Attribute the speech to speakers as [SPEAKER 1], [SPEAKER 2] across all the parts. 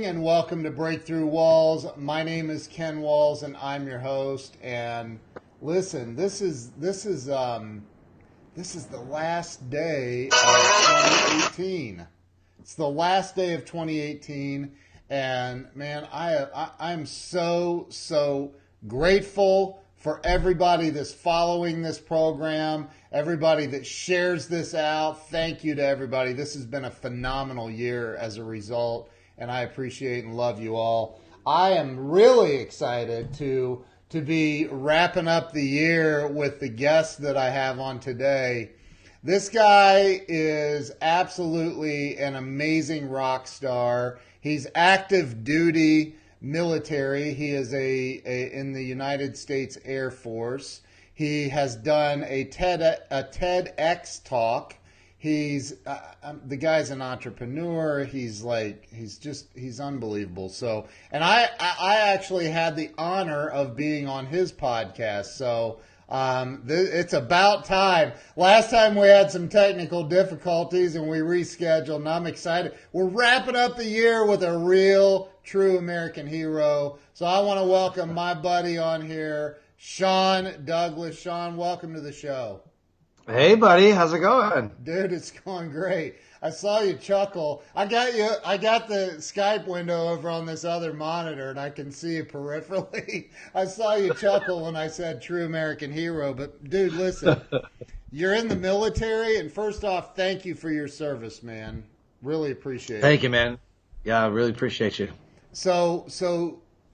[SPEAKER 1] morning and welcome to Breakthrough Walls. My name is Ken Walls and I'm your host. And listen, this is the last day of 2018. It's the last day of 2018, and man, I'm so grateful for everybody that's following this program, everybody that shares this out. Thank you to everybody. This has been a phenomenal year as a result, and I appreciate and love you all. I am really excited to be wrapping up the year with the guest that I have on today. This guy is absolutely an amazing rock star. He's active duty military. He is in the United States Air Force. He has done a TedX talk. He's the guy's an entrepreneur. He's unbelievable. So, and I actually had the honor of being on his podcast. So it's about time. Last time we had some technical difficulties and we rescheduled, and I'm excited. We're wrapping up the year with a real, true American hero. So I want to welcome my buddy on here, Sean Douglas. Sean, welcome to the show.
[SPEAKER 2] Hey, buddy. How's it going?
[SPEAKER 1] Dude, it's going great. I saw you chuckle. I got the Skype window over on this other monitor, and I can see you peripherally. I saw you chuckle when I said true American hero. But, dude, listen, you're in the military, and first off, thank you for your service, man. Really appreciate it.
[SPEAKER 2] Thank you, man. Yeah, I really appreciate you.
[SPEAKER 1] So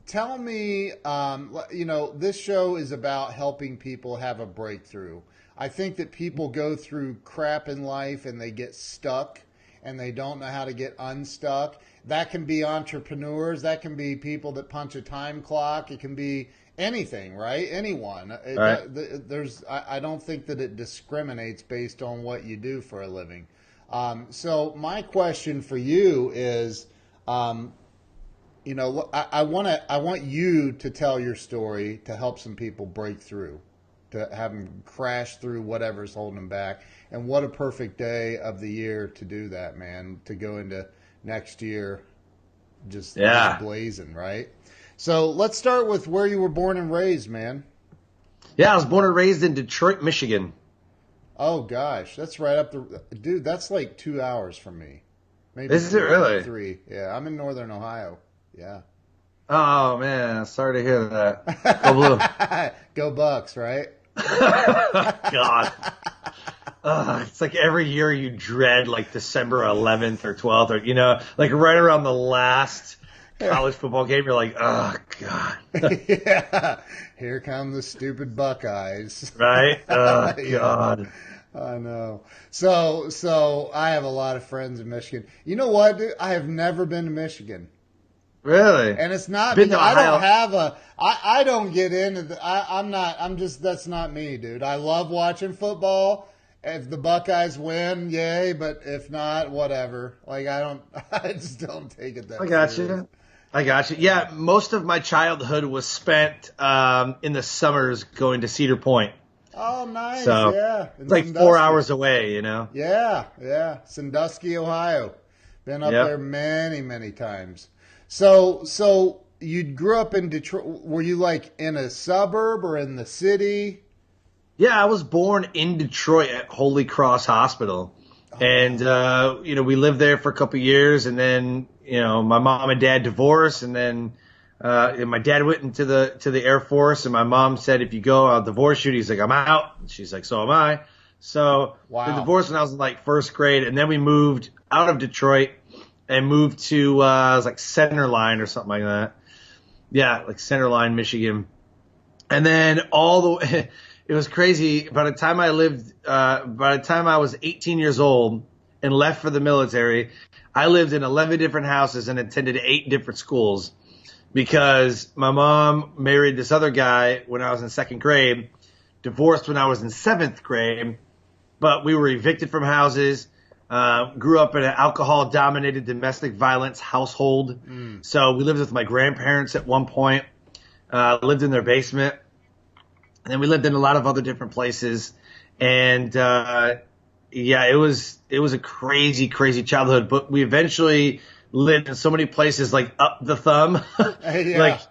[SPEAKER 1] tell me, this show is about helping people have a breakthrough. I think that people go through crap in life and they get stuck and they don't know how to get unstuck. That can be entrepreneurs. That can be people that punch a time clock. It can be anything, right? Anyone.
[SPEAKER 2] Right.
[SPEAKER 1] I don't think that it discriminates based on what you do for a living. So my question for you is, I want you to tell your story to help some people break through, to have them crash through whatever's holding them back. And what a perfect day of the year to do that, man, to go into next year just blazing, right? So let's start with where you were born and raised, man.
[SPEAKER 2] Yeah, I was born and raised in Detroit, Michigan.
[SPEAKER 1] Oh, gosh. That's right up the... Dude, that's like 2 hours from me. Maybe
[SPEAKER 2] Is it really?
[SPEAKER 1] 3. Yeah, I'm in northern Ohio. Yeah.
[SPEAKER 2] Oh, man. Sorry to hear that. Go Blue.
[SPEAKER 1] Go Bucks, right?
[SPEAKER 2] God. It's like every year you dread like December 11th or 12th or, like right around the last college football game, you're like, oh, God.
[SPEAKER 1] Yeah. Here come the stupid Buckeyes.
[SPEAKER 2] Right? Oh, God.
[SPEAKER 1] I know. So I have a lot of friends in Michigan. You know what, dude? I have never been to Michigan.
[SPEAKER 2] Really?
[SPEAKER 1] And it's not
[SPEAKER 2] Been
[SPEAKER 1] because
[SPEAKER 2] to
[SPEAKER 1] I don't
[SPEAKER 2] Ohio.
[SPEAKER 1] have I don't get into that's not me, dude. I love watching football. If the Buckeyes win, yay, but if not, whatever. Like I just don't take it that
[SPEAKER 2] I got
[SPEAKER 1] serious.
[SPEAKER 2] you. Yeah, most of my childhood was spent in the summers going to Cedar Point.
[SPEAKER 1] Oh, nice.
[SPEAKER 2] So,
[SPEAKER 1] yeah.
[SPEAKER 2] It's like 4 hours away,
[SPEAKER 1] Yeah. Sandusky, Ohio. Been up
[SPEAKER 2] Yep.
[SPEAKER 1] there many, many times. So you grew up in Detroit. Were you like in a suburb or in the city?
[SPEAKER 2] Yeah, I was born in Detroit at Holy Cross Hospital. And, we lived there for a couple of years. And then, my mom and dad divorced. And then my dad went into the Air Force. And my mom said, if you go, I'll divorce you. And he's like, I'm out. And she's like, so am I. So
[SPEAKER 1] Wow.
[SPEAKER 2] we divorced when I was in like first grade. And then we moved out of Detroit and moved to it was like Centerline or something like that. Yeah, like Centerline, Michigan. And then it was crazy. By the time I was 18 years old and left for the military, I lived in 11 different houses and attended 8 different schools because my mom married this other guy when I was in second grade, divorced when I was in 7th grade, but we were evicted from houses. Grew up in an alcohol-dominated domestic violence household. So we lived with my grandparents at one point, lived in their basement. And then we lived in a lot of other different places. And, it was a crazy, crazy childhood. But we eventually lived in so many places like up the thumb,
[SPEAKER 1] Yeah.
[SPEAKER 2] like,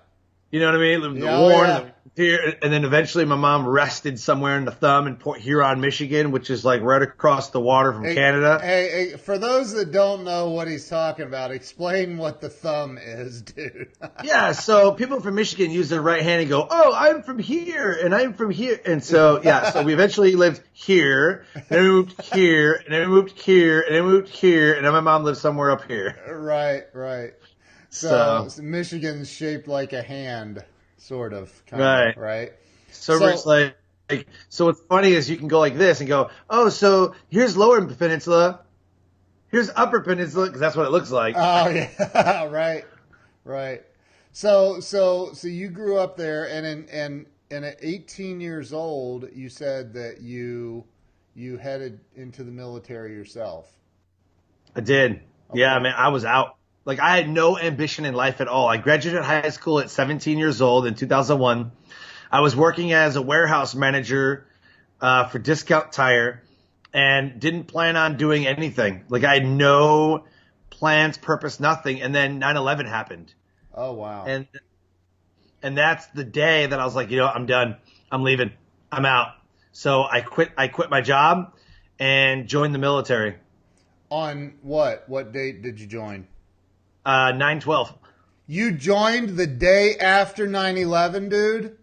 [SPEAKER 2] you know what I mean? The
[SPEAKER 1] Yeah, oh,
[SPEAKER 2] Warren,
[SPEAKER 1] yeah.
[SPEAKER 2] here, and then eventually my mom rested somewhere in the thumb in Port Huron, Michigan, which is like right across the water from Canada.
[SPEAKER 1] Hey, for those that don't know what he's talking about, explain what the thumb is, dude.
[SPEAKER 2] Yeah, so people from Michigan use their right hand and go, "Oh, I'm from here, and I'm from here," and so yeah, so we eventually lived here, and then we moved here, and then we moved here, and then we moved here, and then my mom lives somewhere up here.
[SPEAKER 1] Right. So Michigan's shaped like a hand, sort of, kind of, right?
[SPEAKER 2] So it's like, so what's funny is you can go like this and go, "Oh, so here's Lower Peninsula, here's Upper Peninsula," because that's what it looks like.
[SPEAKER 1] Oh yeah, right. So you grew up there, and at 18 years old, you said that you headed into the military yourself.
[SPEAKER 2] I did.
[SPEAKER 1] Okay.
[SPEAKER 2] Yeah, man, I was out. Like, I had no ambition in life at all. I graduated high school at 17 years old in 2001. I was working as a warehouse manager for Discount Tire and didn't plan on doing anything. Like, I had no plans, purpose, nothing. And then 9/11 happened.
[SPEAKER 1] Oh, wow.
[SPEAKER 2] And that's the day that I was like, I'm done. I'm leaving. I'm out. So I quit my job and joined the military.
[SPEAKER 1] On what? What date did you join?
[SPEAKER 2] 9/12.
[SPEAKER 1] You joined the day after 9/11, dude?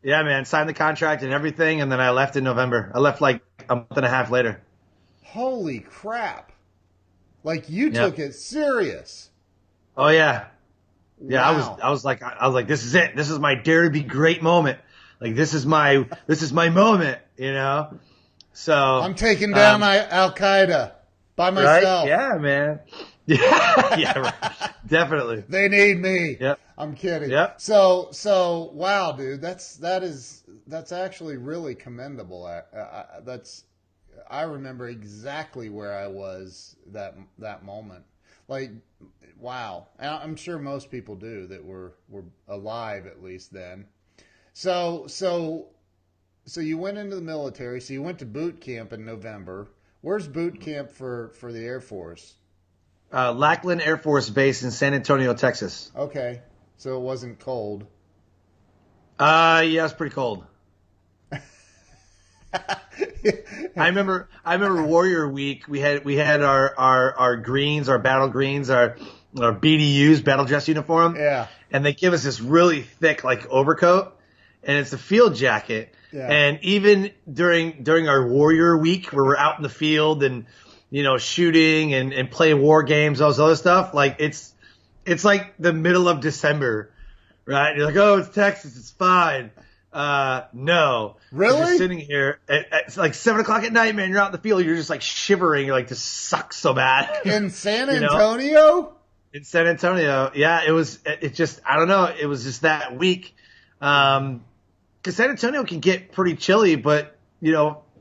[SPEAKER 2] Yeah, man. Signed the contract and everything, and then I left in November. I left like a month and a half later.
[SPEAKER 1] Holy crap. Like, you took it serious.
[SPEAKER 2] Oh, yeah. Yeah,
[SPEAKER 1] wow.
[SPEAKER 2] I was like, this is it. This is my dare to be great moment. Like, this is my moment, So
[SPEAKER 1] I'm taking down Al Qaeda by myself.
[SPEAKER 2] Right? Yeah, man. Yeah, right. Definitely.
[SPEAKER 1] They need me.
[SPEAKER 2] Yep.
[SPEAKER 1] I'm kidding.
[SPEAKER 2] Yep.
[SPEAKER 1] So wow, dude, that's actually really commendable. I remember exactly where I was that moment. Like, wow. And I'm sure most people do that were alive at least then. So you went into the military. So you went to boot camp in November. Where's boot camp for the Air Force?
[SPEAKER 2] Lackland Air Force Base in San Antonio, Texas.
[SPEAKER 1] Okay, so it wasn't cold.
[SPEAKER 2] Yeah, it's pretty cold. I remember Warrior Week. We had our greens, our battle greens, our BDUs, battle dress uniform.
[SPEAKER 1] Yeah.
[SPEAKER 2] And they give us this really thick like overcoat, and it's a field jacket.
[SPEAKER 1] Yeah.
[SPEAKER 2] And even during our Warrior Week, where we're out in the field and shooting and play war games, all this other stuff, like it's like the middle of December, right? You're like, oh, it's Texas, it's fine. No.
[SPEAKER 1] Really?
[SPEAKER 2] You're sitting here it's like 7:00 at night, man. You're out in the field, you're just like shivering. You're like, this sucks so bad.
[SPEAKER 1] In San Antonio?
[SPEAKER 2] In San Antonio, yeah. It just, I don't know. It was just that week. Because San Antonio can get pretty chilly, but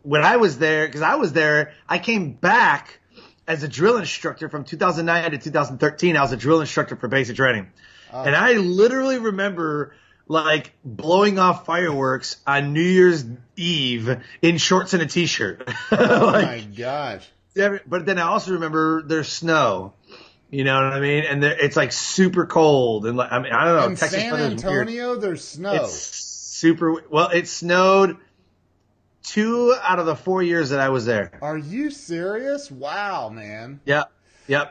[SPEAKER 2] when I was there, I came back as a drill instructor from 2009 to 2013. I was a drill instructor for basic training. And I literally remember like blowing off fireworks on New Year's Eve in shorts and a t-shirt.
[SPEAKER 1] Oh my gosh.
[SPEAKER 2] Yeah, but then I also remember there's snow. You know what I mean? And it's like super cold. And like, I don't know.
[SPEAKER 1] In
[SPEAKER 2] Texas
[SPEAKER 1] San Antonio, there's snow.
[SPEAKER 2] It's super. Well, it snowed 2 out of the 4 years that I was there.
[SPEAKER 1] Are you serious? Wow, man.
[SPEAKER 2] Yep.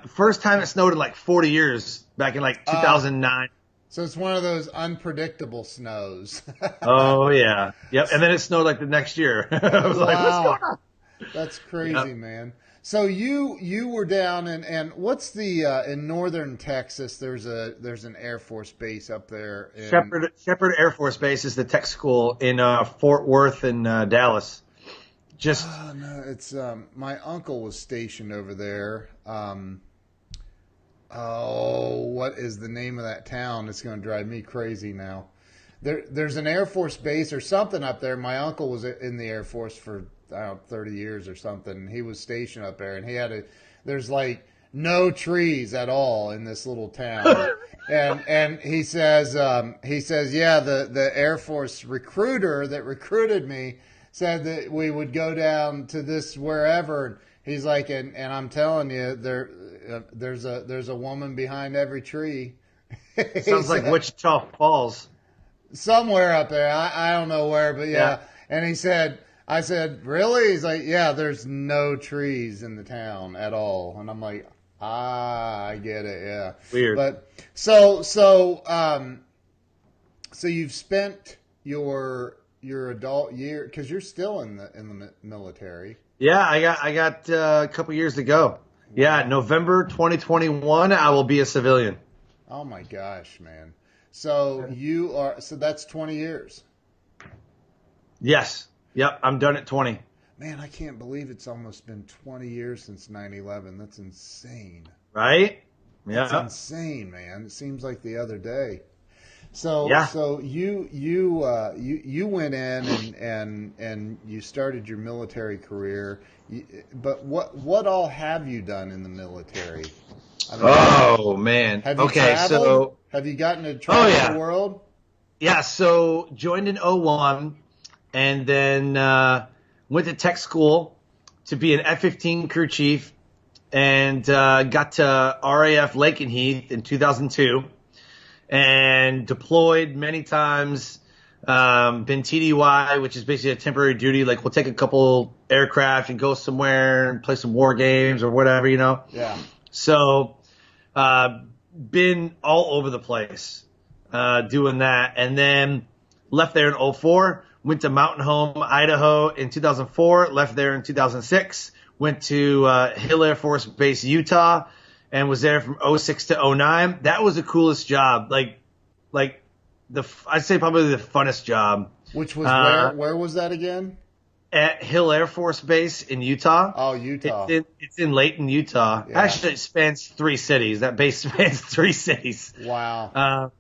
[SPEAKER 2] First time it snowed in like 40 years, back in like 2009.
[SPEAKER 1] So it's one of those unpredictable snows.
[SPEAKER 2] Oh, yeah. Yep. And then it snowed like the next year. I was like, what's going on?
[SPEAKER 1] That's crazy, man. So you were down and what's the in northern Texas? There's an Air Force base up there.
[SPEAKER 2] Shepherd Air Force Base is the tech school in Fort Worth and Dallas.
[SPEAKER 1] No, it's my uncle was stationed over there. What is the name of that town? It's going to drive me crazy now. There's an Air Force base or something up there. My uncle was in the Air Force for 30 years or something. He was stationed up there, and there's like no trees at all in this little town. and he says, yeah, the Air Force recruiter that recruited me said that we would go down to this wherever, He's like, and I'm telling you, there's a woman behind every tree.
[SPEAKER 2] Sounds like Wichita Falls.
[SPEAKER 1] Somewhere up there. I don't know where, but yeah. And he said, I said, really? He's like, yeah, there's no trees in the town at all. And I'm like, I get it. Yeah.
[SPEAKER 2] Weird.
[SPEAKER 1] But so you've spent your adult year, because you're still in the military.
[SPEAKER 2] Yeah, I got a couple years to go. Yeah, November 2021, I will be a civilian.
[SPEAKER 1] Oh my gosh, man. So that's 20 years.
[SPEAKER 2] Yes. Yep, I'm done at 20.
[SPEAKER 1] Man, I can't believe it's almost been 20 years since 9/11. That's insane.
[SPEAKER 2] Right? Yeah.
[SPEAKER 1] That's insane, man. It seems like the other day. So
[SPEAKER 2] Yeah.
[SPEAKER 1] so you went in and you started your military career. But what all have you done in the military? I mean,
[SPEAKER 2] Oh, man.
[SPEAKER 1] have you
[SPEAKER 2] Okay,
[SPEAKER 1] traveled?
[SPEAKER 2] so
[SPEAKER 1] Have you gotten to travel the world?
[SPEAKER 2] yeah, so joined in '01 and then went to tech school to be an F-15 crew chief and got to RAF Lakenheath in 2002 and deployed many times. Been TDY, which is basically a temporary duty. Like we'll take a couple aircraft and go somewhere and play some war games or whatever, you know?
[SPEAKER 1] Yeah.
[SPEAKER 2] So been all over the place doing that. And then left there in '04, went to Mountain Home, Idaho in 2004, left there in 2006, went to Hill Air Force Base, Utah, and was there from '06 to '09. That was the coolest job. I'd say probably the funnest job.
[SPEAKER 1] Which was where was that again?
[SPEAKER 2] At Hill Air Force Base in Utah.
[SPEAKER 1] Oh, Utah.
[SPEAKER 2] It's in Layton, Utah.
[SPEAKER 1] Yeah.
[SPEAKER 2] Actually, it spans 3 cities. That base spans 3 cities.
[SPEAKER 1] Wow.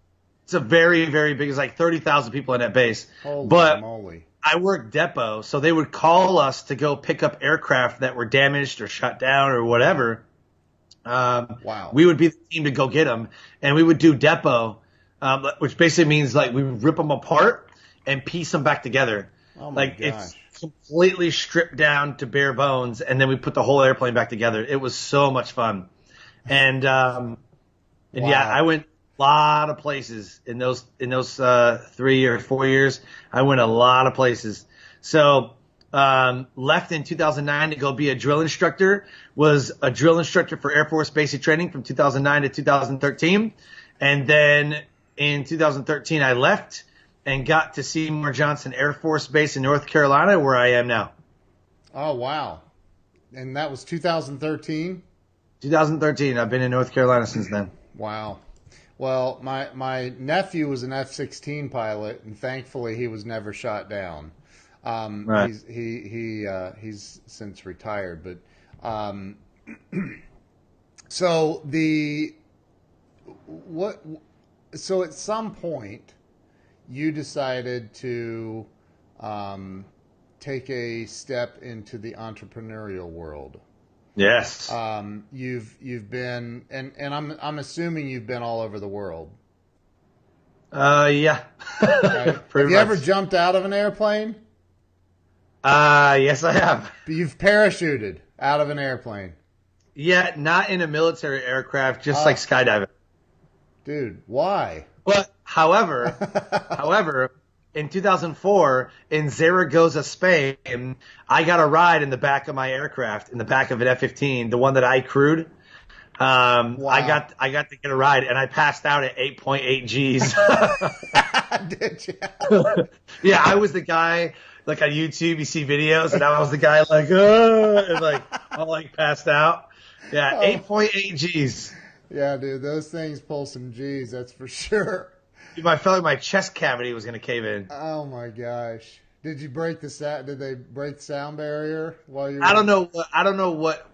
[SPEAKER 2] It's a very, very big. It's like 30,000 people in that base.
[SPEAKER 1] Holy
[SPEAKER 2] but
[SPEAKER 1] moly.
[SPEAKER 2] I worked depot, so they would call us to go pick up aircraft that were damaged or shut down or whatever.
[SPEAKER 1] Wow.
[SPEAKER 2] We would be the team to go get them, and we would do depot, which basically means like we would rip them apart and piece them back together.
[SPEAKER 1] Oh my gosh.
[SPEAKER 2] It's completely stripped down to bare bones, and then we put the whole airplane back together. It was so much fun, and
[SPEAKER 1] Wow.
[SPEAKER 2] yeah, I went a lot of places in those 3 or 4 years. I went a lot of places. So left in 2009 to go be a drill instructor. Was a drill instructor for Air Force Basic Training from 2009 to 2013, and then in 2013 I left and got to Seymour Johnson Air Force Base in North Carolina, where I am now.
[SPEAKER 1] Oh, wow. And that was 2013?
[SPEAKER 2] 2013. I've been in North Carolina since then.
[SPEAKER 1] Wow. Well, my nephew was an F-16 pilot, and thankfully he was never shot down.
[SPEAKER 2] Right.
[SPEAKER 1] He's since retired, but so at some point you decided to take a step into the entrepreneurial world.
[SPEAKER 2] Yes.
[SPEAKER 1] You've been, and I'm assuming you've been all over the world.
[SPEAKER 2] Yeah.
[SPEAKER 1] Okay? Have you
[SPEAKER 2] much.
[SPEAKER 1] ever jumped out of an airplane?
[SPEAKER 2] Yes, I have.
[SPEAKER 1] You've parachuted out of an airplane.
[SPEAKER 2] Yeah, not in a military aircraft, just like skydiving.
[SPEAKER 1] Dude, why?
[SPEAKER 2] But however, in 2004 in Zaragoza, Spain, I got a ride in the back of my aircraft, in the back of an F-15, the one that I crewed.
[SPEAKER 1] Wow.
[SPEAKER 2] I got to get a ride, and I passed out at 8.8 Gs.
[SPEAKER 1] Did you?
[SPEAKER 2] Yeah, I was the guy. Like on YouTube, you see videos, and I was the guy like, and like all like passed out. Yeah, 8.8 Gs.
[SPEAKER 1] Yeah, dude, those things pull some G's, that's for sure.
[SPEAKER 2] I felt like my chest cavity was gonna cave in.
[SPEAKER 1] Oh my gosh! Did you break the sound? Did they break the sound barrier while you were?
[SPEAKER 2] I don't know what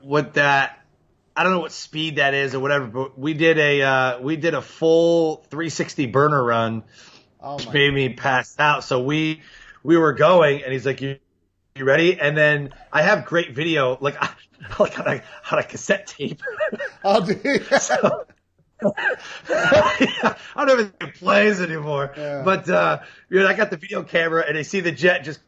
[SPEAKER 2] speed that is or whatever. But we did a full 360 burner run, which made me pass out. So we were going, and he's like, "You ready?" And then I have great video, like on a cassette tape.
[SPEAKER 1] Oh, dude.
[SPEAKER 2] So, I don't even think it plays anymore.
[SPEAKER 1] Yeah.
[SPEAKER 2] But I got the video camera, and I see the jet just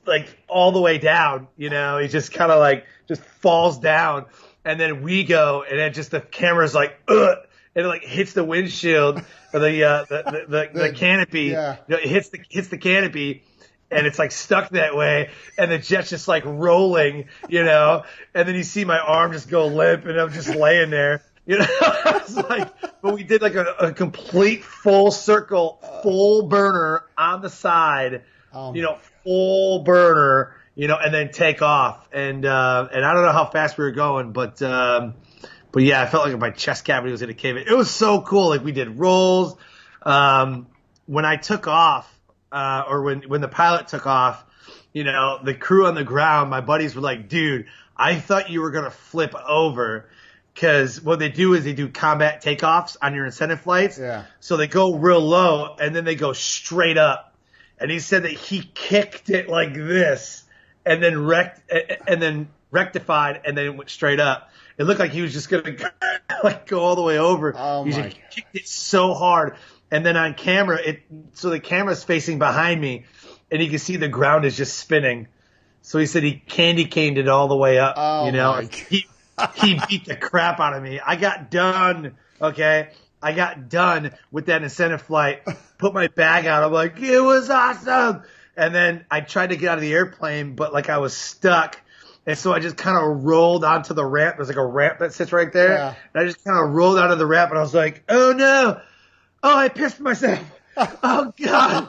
[SPEAKER 2] like all the way down, you know, he just kind of like just falls down. And then we go, and then just the camera's like, ugh, and it like hits the windshield or the canopy.
[SPEAKER 1] Yeah.
[SPEAKER 2] You know, it hits the canopy, and it's like stuck that way, and the jet's just like rolling, you know. And then you see my arm just go limp, and I'm just laying there, you know. It's like, but we did like a complete full circle, full burner on the side, you know, full burner, you know, and then take off. And I don't know how fast we were going, but yeah, I felt like my chest cavity was in a cave. It was so cool. Like we did rolls. When I took off, or when the pilot took off, you know, the crew on the ground, my buddies were like, dude, I thought you were going to flip over. Because what they do is they do combat takeoffs on your incentive flights.
[SPEAKER 1] Yeah.
[SPEAKER 2] So they go real low, and then they go straight up. And he said that he kicked it like this, and then rectified, and then it went straight up. It looked like he was just gonna like go all the way over.
[SPEAKER 1] Oh
[SPEAKER 2] He
[SPEAKER 1] my
[SPEAKER 2] just kicked it so hard, and then on camera, so the camera's facing behind me, and you can see the ground is just spinning. So he said he candy caned it all the way up.
[SPEAKER 1] Oh
[SPEAKER 2] you know,
[SPEAKER 1] my
[SPEAKER 2] he beat the crap out of me. I got done. Okay. I got done with that incentive flight, put my bag out. I'm like, it was awesome. And then I tried to get out of the airplane, but like I was stuck. And so I just kind of rolled onto the ramp. There's like a ramp that sits right there.
[SPEAKER 1] Yeah.
[SPEAKER 2] And I just kind of rolled out of the ramp, and I was like, oh no. Oh, I pissed myself. Oh God.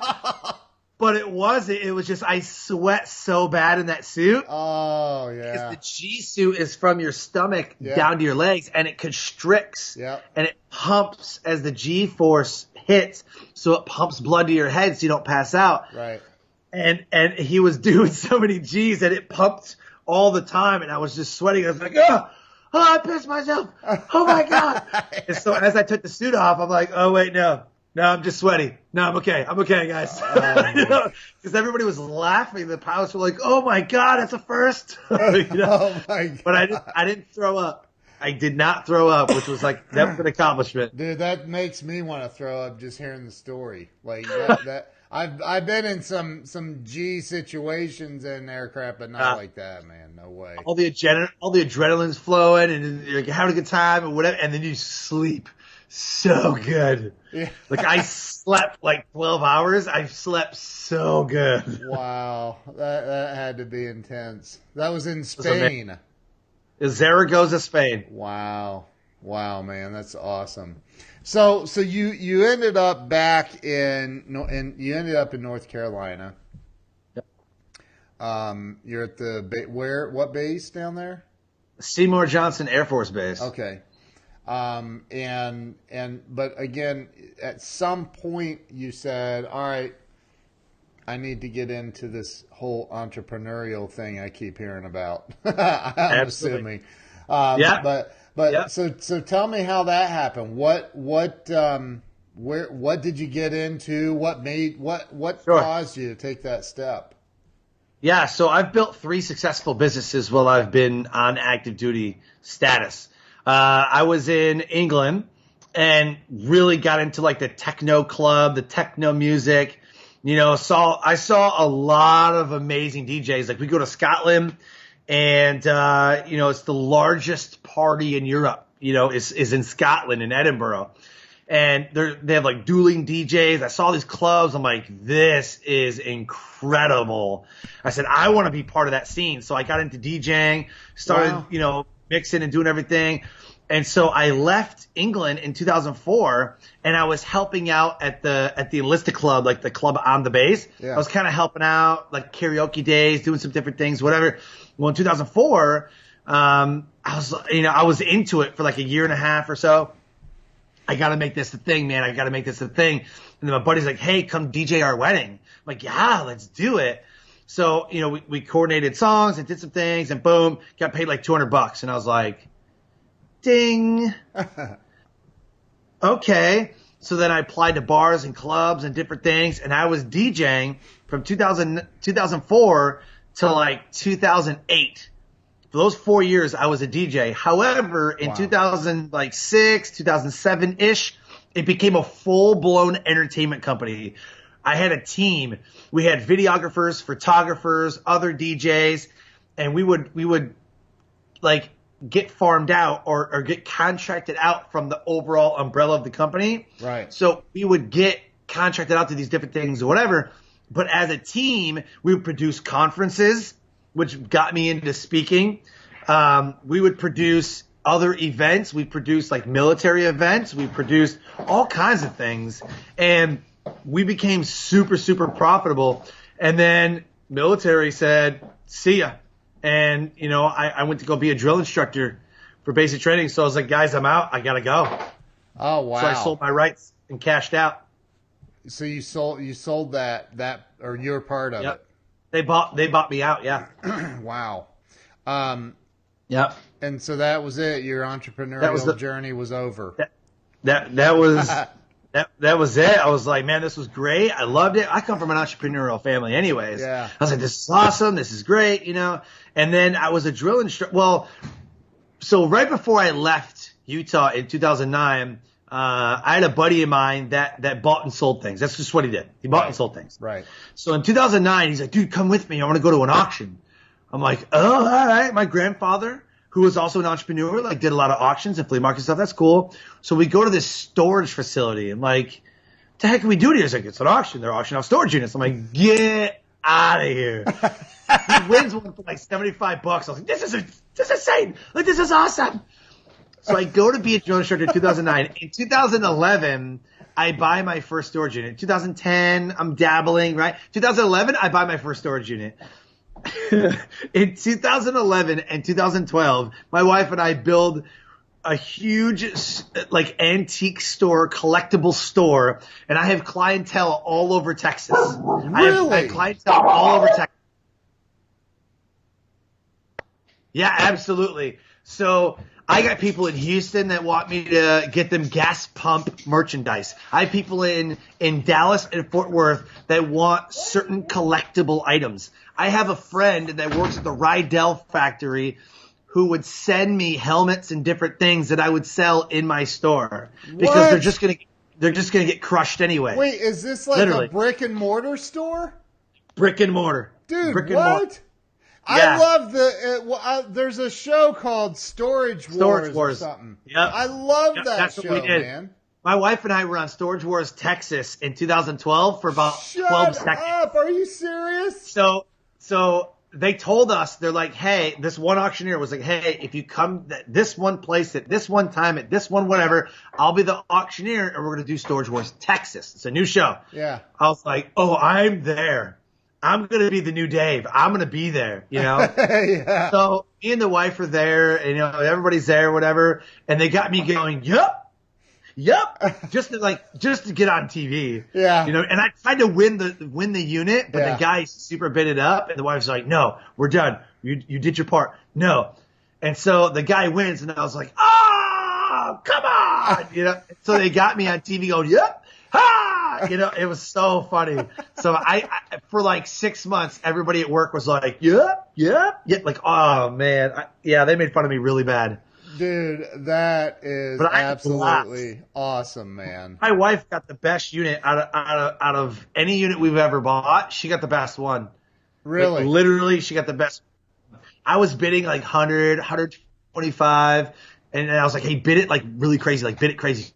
[SPEAKER 2] But it wasn't. It was just I sweat so bad in that suit.
[SPEAKER 1] Oh, yeah.
[SPEAKER 2] Because the G suit is from your stomach down to your legs, and it constricts.
[SPEAKER 1] Yeah.
[SPEAKER 2] And it pumps as the G force hits, so it pumps blood to your head so you don't pass out.
[SPEAKER 1] Right.
[SPEAKER 2] And he was doing so many G's that it pumped all the time, and I was just sweating. I was like, oh, I pissed myself. Oh my God. And so as I took the suit off, I'm like, oh wait, no, I'm just sweaty. No, I'm okay. I'm okay, guys. You know, because everybody was laughing. The pilots were like, oh my God, that's a first. You know?
[SPEAKER 1] Oh my God.
[SPEAKER 2] But I didn't throw up. I did not throw up, which was like, that was an accomplishment.
[SPEAKER 1] Dude, that makes me want to throw up just hearing the story. Like that I've been in some G situations in aircraft, but not like that, man. No way.
[SPEAKER 2] All the adrenaline's flowing, and you're like having a good time and whatever, and then you sleep so good.
[SPEAKER 1] Yeah.
[SPEAKER 2] Like I slept like 12 hours. I slept so good.
[SPEAKER 1] Wow, that had to be intense. That was in Spain.
[SPEAKER 2] Zaragoza, Spain.
[SPEAKER 1] Wow, man, that's awesome. So you ended up back in you ended up in North Carolina.
[SPEAKER 2] Yep.
[SPEAKER 1] You're at the what base down there?
[SPEAKER 2] Seymour Johnson Air Force Base.
[SPEAKER 1] Okay. But again, at some point you said, all right, I need to get into this whole entrepreneurial thing I keep hearing about. I'm assuming.
[SPEAKER 2] Yeah.
[SPEAKER 1] But so tell me how that happened. What did you get into? What caused you to take that step?
[SPEAKER 2] Yeah, so I've built 3 successful businesses while I've been on active duty status. I was in England and really got into like the techno club, the techno music. You know, I saw a lot of amazing DJs. Like we go to Scotland, and you know, it's the largest party in Europe. You know, is in Scotland, in Edinburgh, and they have like dueling DJs. I saw these clubs. I'm like, this is incredible. I said, I want to be part of that scene. So I got into DJing, started, you know, mixing and doing everything. And so I left England in 2004, and I was helping out at the Enlisted Club, like the club on the base.
[SPEAKER 1] Yeah.
[SPEAKER 2] I was kind of helping out, like karaoke days, doing some different things, whatever. Well, in 2004, I was into it for like a year and a half or so. I got to make this the thing, man. I got to make this the thing. And then my buddy's like, hey, come DJ our wedding. I'm like, yeah, let's do it. So, you know, we coordinated songs and did some things, and boom, got paid like $200. And I was like, ding. Okay. So then I applied to bars and clubs and different things, and I was DJing from 2004 to like 2008. For those 4 years, I was a DJ. However, in 2006, 2007-ish, it became a full-blown entertainment company. I had a team. We had videographers, photographers, other DJs, and we would like get farmed out or get contracted out from the overall umbrella of the company.
[SPEAKER 1] Right.
[SPEAKER 2] So we would get contracted out to these different things or whatever. But as a team, we would produce conferences, which got me into speaking. We would produce other events. We produced like military events. We produced all kinds of things. And we became super, super profitable. And then military said, see ya. And, you know, I went to go be a drill instructor for basic training. So I was like, guys, I'm out. I got to go.
[SPEAKER 1] Oh, wow.
[SPEAKER 2] So I sold my rights and cashed out.
[SPEAKER 1] So you sold that or you're part of
[SPEAKER 2] Yep. They bought me out. Yeah.
[SPEAKER 1] it. Wow.
[SPEAKER 2] Yep.
[SPEAKER 1] And so that was it. Your entrepreneurial journey was over.
[SPEAKER 2] That was that was it. I was like, man, this was great. I loved it. I come from an entrepreneurial family anyways.
[SPEAKER 1] Yeah.
[SPEAKER 2] I was like, this is awesome. This is great, you know. And then I was a drill instructor. Well, so right before I left Utah in 2009, I had a buddy of mine that bought and sold things. That's just what he did. He bought and sold things.
[SPEAKER 1] Right.
[SPEAKER 2] So in 2009, he's like, dude, come with me. I want to go to an auction. I'm like, oh, all right. My grandfather, who was also an entrepreneur, like did a lot of auctions and flea market stuff. That's cool. So we go to this storage facility and like, what the heck can we do here? He's like, it's an auction. They're auctioning off storage units. I'm like, get out of here. He wins one for like $75. I was like, this is insane. Like, this is awesome. So I go to be a drill instructor in 2009. In 2011, I buy my first storage unit. In 2010, I'm dabbling, right? 2011, I buy my first storage unit. In 2011 and 2012, my wife and I build a huge like antique store, collectible store, and I have clientele all over Texas.
[SPEAKER 1] Really?
[SPEAKER 2] I have clientele all over Texas. Yeah, absolutely. So I got people in Houston that want me to get them gas pump merchandise. I have people in Dallas and Fort Worth that want certain collectible items. I have a friend that works at the Rydell factory who would send me helmets and different things that I would sell in my store because
[SPEAKER 1] What?
[SPEAKER 2] they're just gonna get crushed anyway.
[SPEAKER 1] Wait, is this like
[SPEAKER 2] Literally.
[SPEAKER 1] a brick and mortar store?
[SPEAKER 2] Brick and mortar.
[SPEAKER 1] Dude,
[SPEAKER 2] Brick and
[SPEAKER 1] what?
[SPEAKER 2] mortar.
[SPEAKER 1] I
[SPEAKER 2] Yeah.
[SPEAKER 1] love there's a show called Storage Wars or something.
[SPEAKER 2] Yep.
[SPEAKER 1] I love
[SPEAKER 2] Yep,
[SPEAKER 1] that
[SPEAKER 2] that's
[SPEAKER 1] show,
[SPEAKER 2] what we did.
[SPEAKER 1] man.
[SPEAKER 2] My wife and I were on Storage Wars Texas in 2012 for about 12
[SPEAKER 1] Shut
[SPEAKER 2] seconds.
[SPEAKER 1] up. Are you serious?
[SPEAKER 2] So they told us, they're like, hey, this one auctioneer was like, hey, if you come at this one place at this one time at this one whatever, I'll be the auctioneer and we're going to do Storage Wars Texas. It's a new show.
[SPEAKER 1] Yeah.
[SPEAKER 2] I was like, oh, I'm there. I'm going to be the new Dave. I'm going to be there, you know?
[SPEAKER 1] Yeah.
[SPEAKER 2] So me and the wife are there, and, you know, everybody's there, whatever. And they got me going, yep, just to get on TV.
[SPEAKER 1] Yeah.
[SPEAKER 2] You know, and I tried to win the unit, but
[SPEAKER 1] Yeah.
[SPEAKER 2] the guy super bid it up, and the wife's like, no, we're done. You did your part. No. And so the guy wins, and I was like, oh, come on. You know, so they got me on TV going, yep. Ha! You know, it was so funny. So I for like 6 months, everybody at work was like, yeah. Like, oh man. They made fun of me really bad.
[SPEAKER 1] Dude, that is
[SPEAKER 2] But I had
[SPEAKER 1] absolutely awesome, man.
[SPEAKER 2] My wife got the best unit out of any unit we've ever bought. She got the best one.
[SPEAKER 1] Really?
[SPEAKER 2] Like, literally, she got the best. I was bidding like 100, 125, and I was like, hey, bid it like really crazy, like bid it crazy.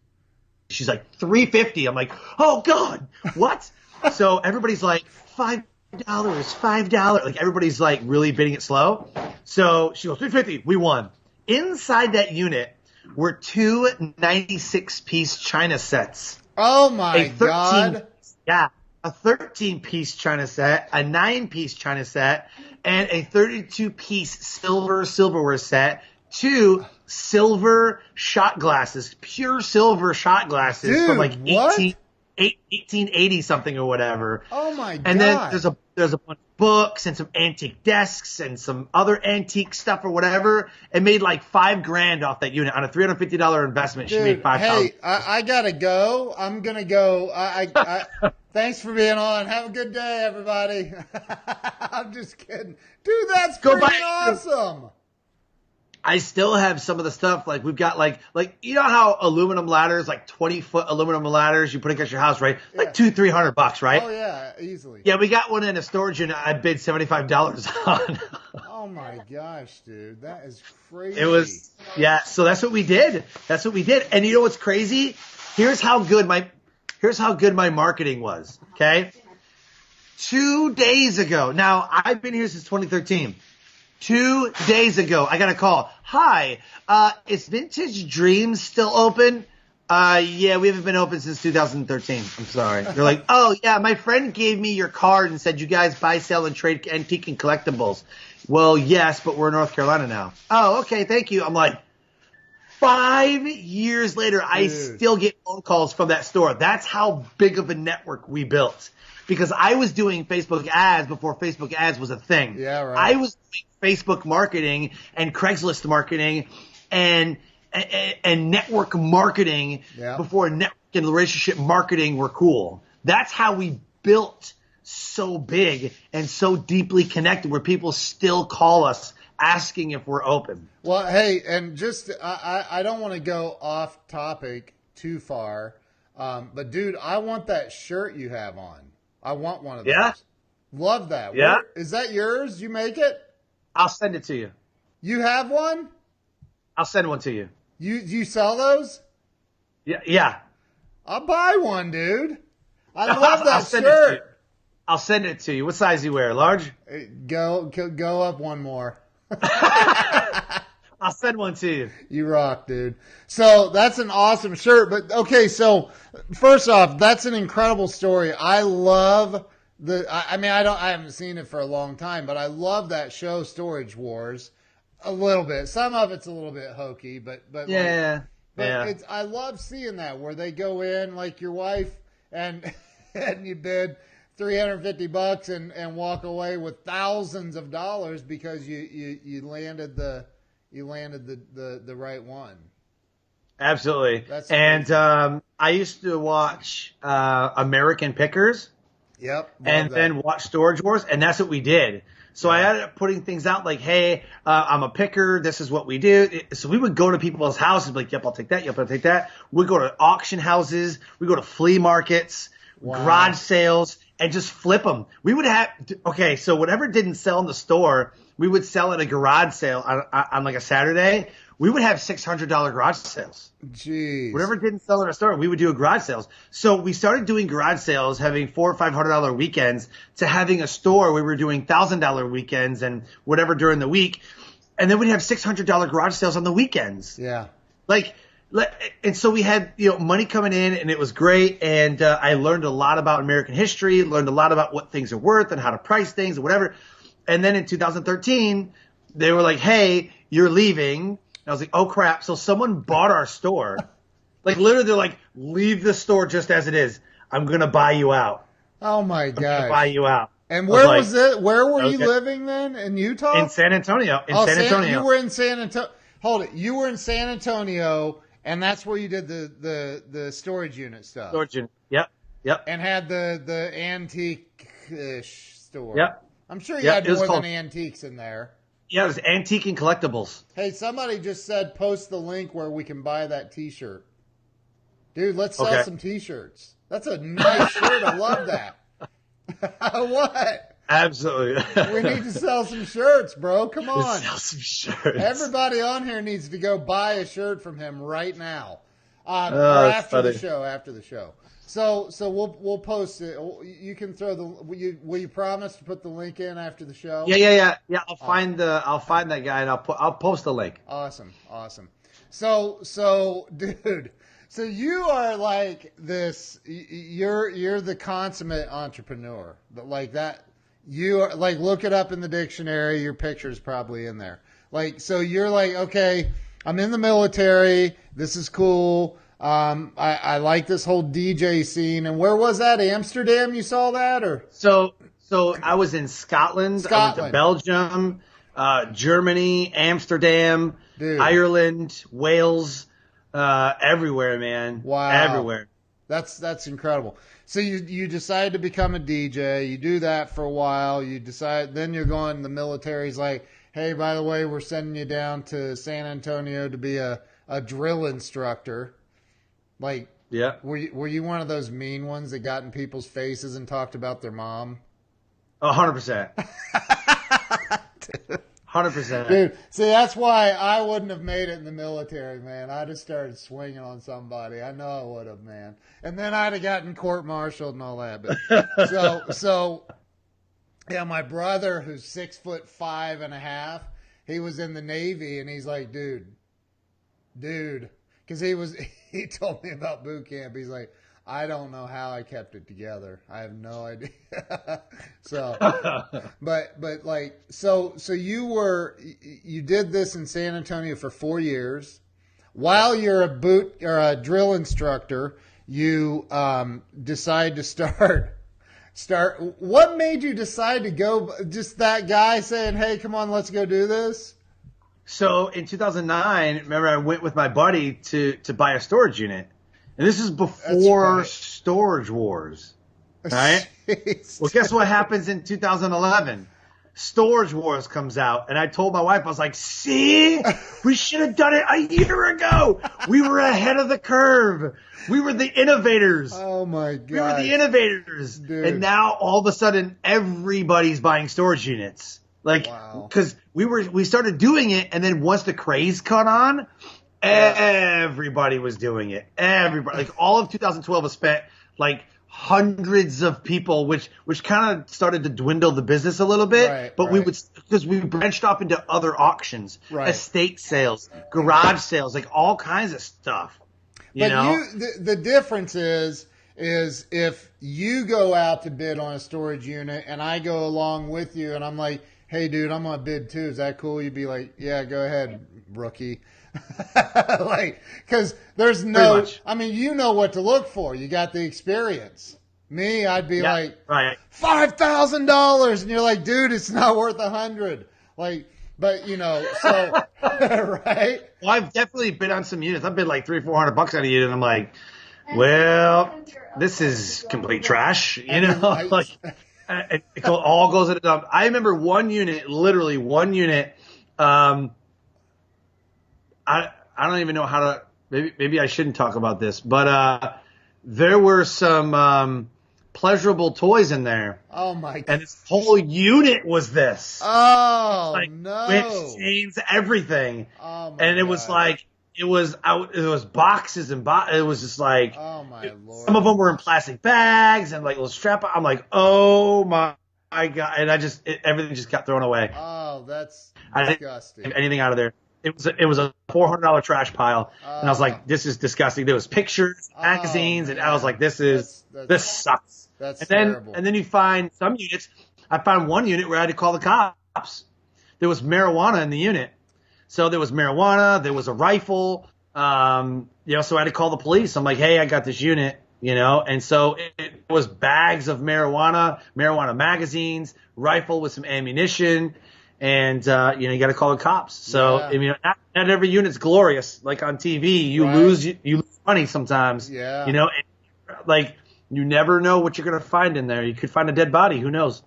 [SPEAKER 2] She's like, 350. I'm like, oh God, what? So everybody's like, $5, $5. Like everybody's like really bidding it slow. So she goes, 350. We won. Inside that unit were two 96-piece China sets.
[SPEAKER 1] Oh my God.
[SPEAKER 2] Yeah. A 13-piece China set, a 9-piece China set, and a 32-piece silverware set. 2 silver shot glasses, pure silver shot glasses.
[SPEAKER 1] Dude,
[SPEAKER 2] from like
[SPEAKER 1] what?
[SPEAKER 2] 1880 something or whatever.
[SPEAKER 1] Oh my God.
[SPEAKER 2] And then there's a bunch of books and some antique desks and some other antique stuff or whatever. It made like $5,000 off that unit on a $350 investment.
[SPEAKER 1] Dude,
[SPEAKER 2] she made $5,000.
[SPEAKER 1] Hey, I gotta go. I'm gonna go. Thanks for being on. Have a good day, everybody. I'm just kidding, dude. That's
[SPEAKER 2] Go
[SPEAKER 1] freaking
[SPEAKER 2] buy-
[SPEAKER 1] awesome.
[SPEAKER 2] I still have some of the stuff. Like we've got like you know how aluminum ladders, like 20-foot aluminum ladders, you put against your house, right? Like $200-300, right?
[SPEAKER 1] Oh yeah, easily.
[SPEAKER 2] Yeah, we got one in a storage unit. I bid $75 on.
[SPEAKER 1] Oh my gosh, dude, that is crazy.
[SPEAKER 2] It was So that's what we did. That's what we did. And you know what's crazy? Here's how good my marketing was. Okay, 2 days ago. Now I've been here since 2013. 2 days ago, I got a call. Hi, is Vintage Dreams still open? Yeah, we haven't been open since 2013. I'm sorry. They're like, oh yeah, my friend gave me your card and said you guys buy, sell, and trade antique and collectibles. Well, yes, but we're in North Carolina now. Oh, okay, thank you. I'm like, 5 years later, I still get phone calls from that store. That's how big of a network we built. Because I was doing Facebook ads before Facebook ads was a thing.
[SPEAKER 1] Yeah, right.
[SPEAKER 2] I was doing Facebook marketing and Craigslist marketing and network marketing before network and relationship marketing were cool. That's how we built so big and so deeply connected where people still call us asking if we're open.
[SPEAKER 1] Well, hey, and just I don't want to go off topic too far, but dude, I want that shirt you have on. I want one of those.
[SPEAKER 2] Yeah?
[SPEAKER 1] Love that.
[SPEAKER 2] Yeah.
[SPEAKER 1] Is that yours? You make it?
[SPEAKER 2] I'll send it to you.
[SPEAKER 1] You have one?
[SPEAKER 2] I'll send one to you.
[SPEAKER 1] You sell those?
[SPEAKER 2] Yeah.
[SPEAKER 1] I'll buy one, dude. I love that shirt.
[SPEAKER 2] I'll send it to you. What size do you wear? Large?
[SPEAKER 1] Go up one more.
[SPEAKER 2] I'll send one to you.
[SPEAKER 1] You rock, dude. So that's an awesome shirt. But okay, so first off, that's an incredible story. I love I haven't seen it for a long time, but I love that show, Storage Wars, a little bit. Some of it's a little bit hokey, but
[SPEAKER 2] yeah,
[SPEAKER 1] It's, I love seeing that where they go in like your wife and you bid $350 and walk away with thousands of dollars because you landed the right one.
[SPEAKER 2] Absolutely. I used to watch American Pickers.
[SPEAKER 1] Yep.
[SPEAKER 2] And then watch Storage Wars, and that's what we did. So I ended up putting things out like, hey, I'm a picker. This is what we do. So we would go to people's houses, like, yep, I'll take that. Yep, I'll take that. We'd go to auction houses. We go to flea markets, garage sales, and just flip them. We would have so whatever didn't sell in the store, we would sell at a garage sale on like a Saturday. We would have $600 garage sales.
[SPEAKER 1] Jeez.
[SPEAKER 2] Whatever didn't sell in our store, we would do a garage sales. So we started doing garage sales, having $400 or $500 weekends, to having a store where we were doing $1,000 weekends and whatever during the week. And then we'd have $600 garage sales on the weekends.
[SPEAKER 1] Yeah.
[SPEAKER 2] And so we had, money coming in, and it was great. And I learned a lot about American history, learned a lot about what things are worth and how to price things and whatever. And then in 2013, they were like, hey, you're leaving. I was like, oh, crap. So someone bought our store. Like, literally, they're like, leave the store just as it is. I'm going to buy you out.
[SPEAKER 1] Oh, my gosh.
[SPEAKER 2] I'm going to buy you out.
[SPEAKER 1] And where was it? Where were you living then? In Utah?
[SPEAKER 2] In San Antonio. San Antonio.
[SPEAKER 1] You were in San Antonio. Hold it. You were in San Antonio, and that's where you did the storage unit stuff.
[SPEAKER 2] Storage unit. Yep.
[SPEAKER 1] And had the antique-ish store.
[SPEAKER 2] Yep.
[SPEAKER 1] I'm sure you had more than antiques in there.
[SPEAKER 2] Yeah, it was antique and collectibles.
[SPEAKER 1] Hey, somebody just said post the link where we can buy that T-shirt. Dude, let's sell some T-shirts. That's a nice shirt. I love that. What?
[SPEAKER 2] Absolutely.
[SPEAKER 1] We need to sell some shirts, bro. Come on.
[SPEAKER 2] Let's sell some shirts.
[SPEAKER 1] Everybody on here needs to go buy a shirt from him right now. Or after the show. So we'll post it. You can throw will you promise to put the link in after the show?
[SPEAKER 2] Yeah. I'll find that guy and I'll post the link.
[SPEAKER 1] Awesome. So dude, so you are like this. You're the consummate entrepreneur. Like that. You are like, look it up in the dictionary. Your picture's probably in there. Like, so you're like, okay, I'm in the military. This is cool. I like this whole DJ scene. And where was that? Amsterdam? You saw that, or?
[SPEAKER 2] So I was in Scotland. I went to Belgium, Germany, Amsterdam, Ireland, Wales, everywhere, man.
[SPEAKER 1] Wow.
[SPEAKER 2] Everywhere.
[SPEAKER 1] That's incredible. So you decide to become a DJ. You do that for a while. You decide, then you're going, the military's like, hey, by the way, we're sending you down to San Antonio to be a drill instructor. Like,
[SPEAKER 2] Yeah.
[SPEAKER 1] were you one of those mean ones that got in people's faces and talked about their mom?
[SPEAKER 2] 100%. 100%.
[SPEAKER 1] Dude, see, that's why I wouldn't have made it in the military, man. I'd have started swinging on somebody. I know I would have, man. And then I'd have gotten court-martialed and all that. But so yeah, my brother, who's 6'5.5", he was in the Navy, and he's like, dude, because he told me about boot camp. He's like, I don't know how I kept it together. I have no idea. So, but like, so you did this in San Antonio for 4 years. While you're a drill instructor, you decide to start. What made you decide to go? Just that guy saying, "Hey, come on, let's go do this."
[SPEAKER 2] So in 2009, remember, I went with my buddy to buy a storage unit. And this is before Storage Wars, right?
[SPEAKER 1] Jeez.
[SPEAKER 2] Well, guess what happens in 2011? Storage Wars comes out, and I told my wife, I was like, see? We should have done it a year ago. We were ahead of the curve. We were the innovators.
[SPEAKER 1] Oh, my God.
[SPEAKER 2] We were the innovators.
[SPEAKER 1] Dude.
[SPEAKER 2] And now, all of a sudden, everybody's buying storage units. Like, because we started doing it, and then once the craze caught on, everybody was doing it. Everybody, like all of 2012 was spent like hundreds of people, which kind of started to dwindle the business a little bit.
[SPEAKER 1] Right,
[SPEAKER 2] but
[SPEAKER 1] right.
[SPEAKER 2] we would, because we branched off into other auctions,
[SPEAKER 1] Right.
[SPEAKER 2] estate sales, garage sales, like all kinds of stuff. You know?
[SPEAKER 1] The difference is if you go out to bid on a storage unit and I go along with you and I'm like, hey, dude, I'm going to bid too. Is that cool? You'd be like, yeah, go ahead, rookie. Like, because there's no, I mean, you know what to look for. You got the experience. Me, I'd be like,
[SPEAKER 2] right.
[SPEAKER 1] $5,000, and you're like, dude, it's not worth $100. Like, but you know, so right.
[SPEAKER 2] Well, I've definitely bid on some units. I've bid like $300-400 on a unit. And I'm like, well, this is complete trash. You know, like it all goes in a dump. I remember one unit, literally one unit. I don't even know how to. Maybe I shouldn't talk about this, but there were some pleasurable toys in there.
[SPEAKER 1] Oh my God!
[SPEAKER 2] And this whole unit was this.
[SPEAKER 1] Oh
[SPEAKER 2] like,
[SPEAKER 1] no!
[SPEAKER 2] Whips, chains, everything.
[SPEAKER 1] Oh my
[SPEAKER 2] And it
[SPEAKER 1] God.
[SPEAKER 2] was like it was boxes and it was just like.
[SPEAKER 1] Oh my Lord!
[SPEAKER 2] Some of them were in plastic bags and like little strap. I'm like, oh my God! And everything just got thrown away.
[SPEAKER 1] Oh, that's
[SPEAKER 2] I
[SPEAKER 1] disgusting.
[SPEAKER 2] didn't get anything out of there. It was a $400 trash pile, and I was like, "This is disgusting." There was pictures, magazines, and I was like, "This sucks."
[SPEAKER 1] That's
[SPEAKER 2] and
[SPEAKER 1] terrible.
[SPEAKER 2] then you find some units. I found one unit where I had to call the cops. There was marijuana in the unit, so there was marijuana. There was a rifle. So I had to call the police. I'm like, "Hey, I got this unit," and so it was bags of marijuana magazines, rifle with some ammunition. And, you got to call the cops. So,
[SPEAKER 1] Yeah.
[SPEAKER 2] Not every unit's glorious. Like on TV, you lose money sometimes.
[SPEAKER 1] Yeah.
[SPEAKER 2] And, like, you never know what you're going to find in there. You could find a dead body. Who knows?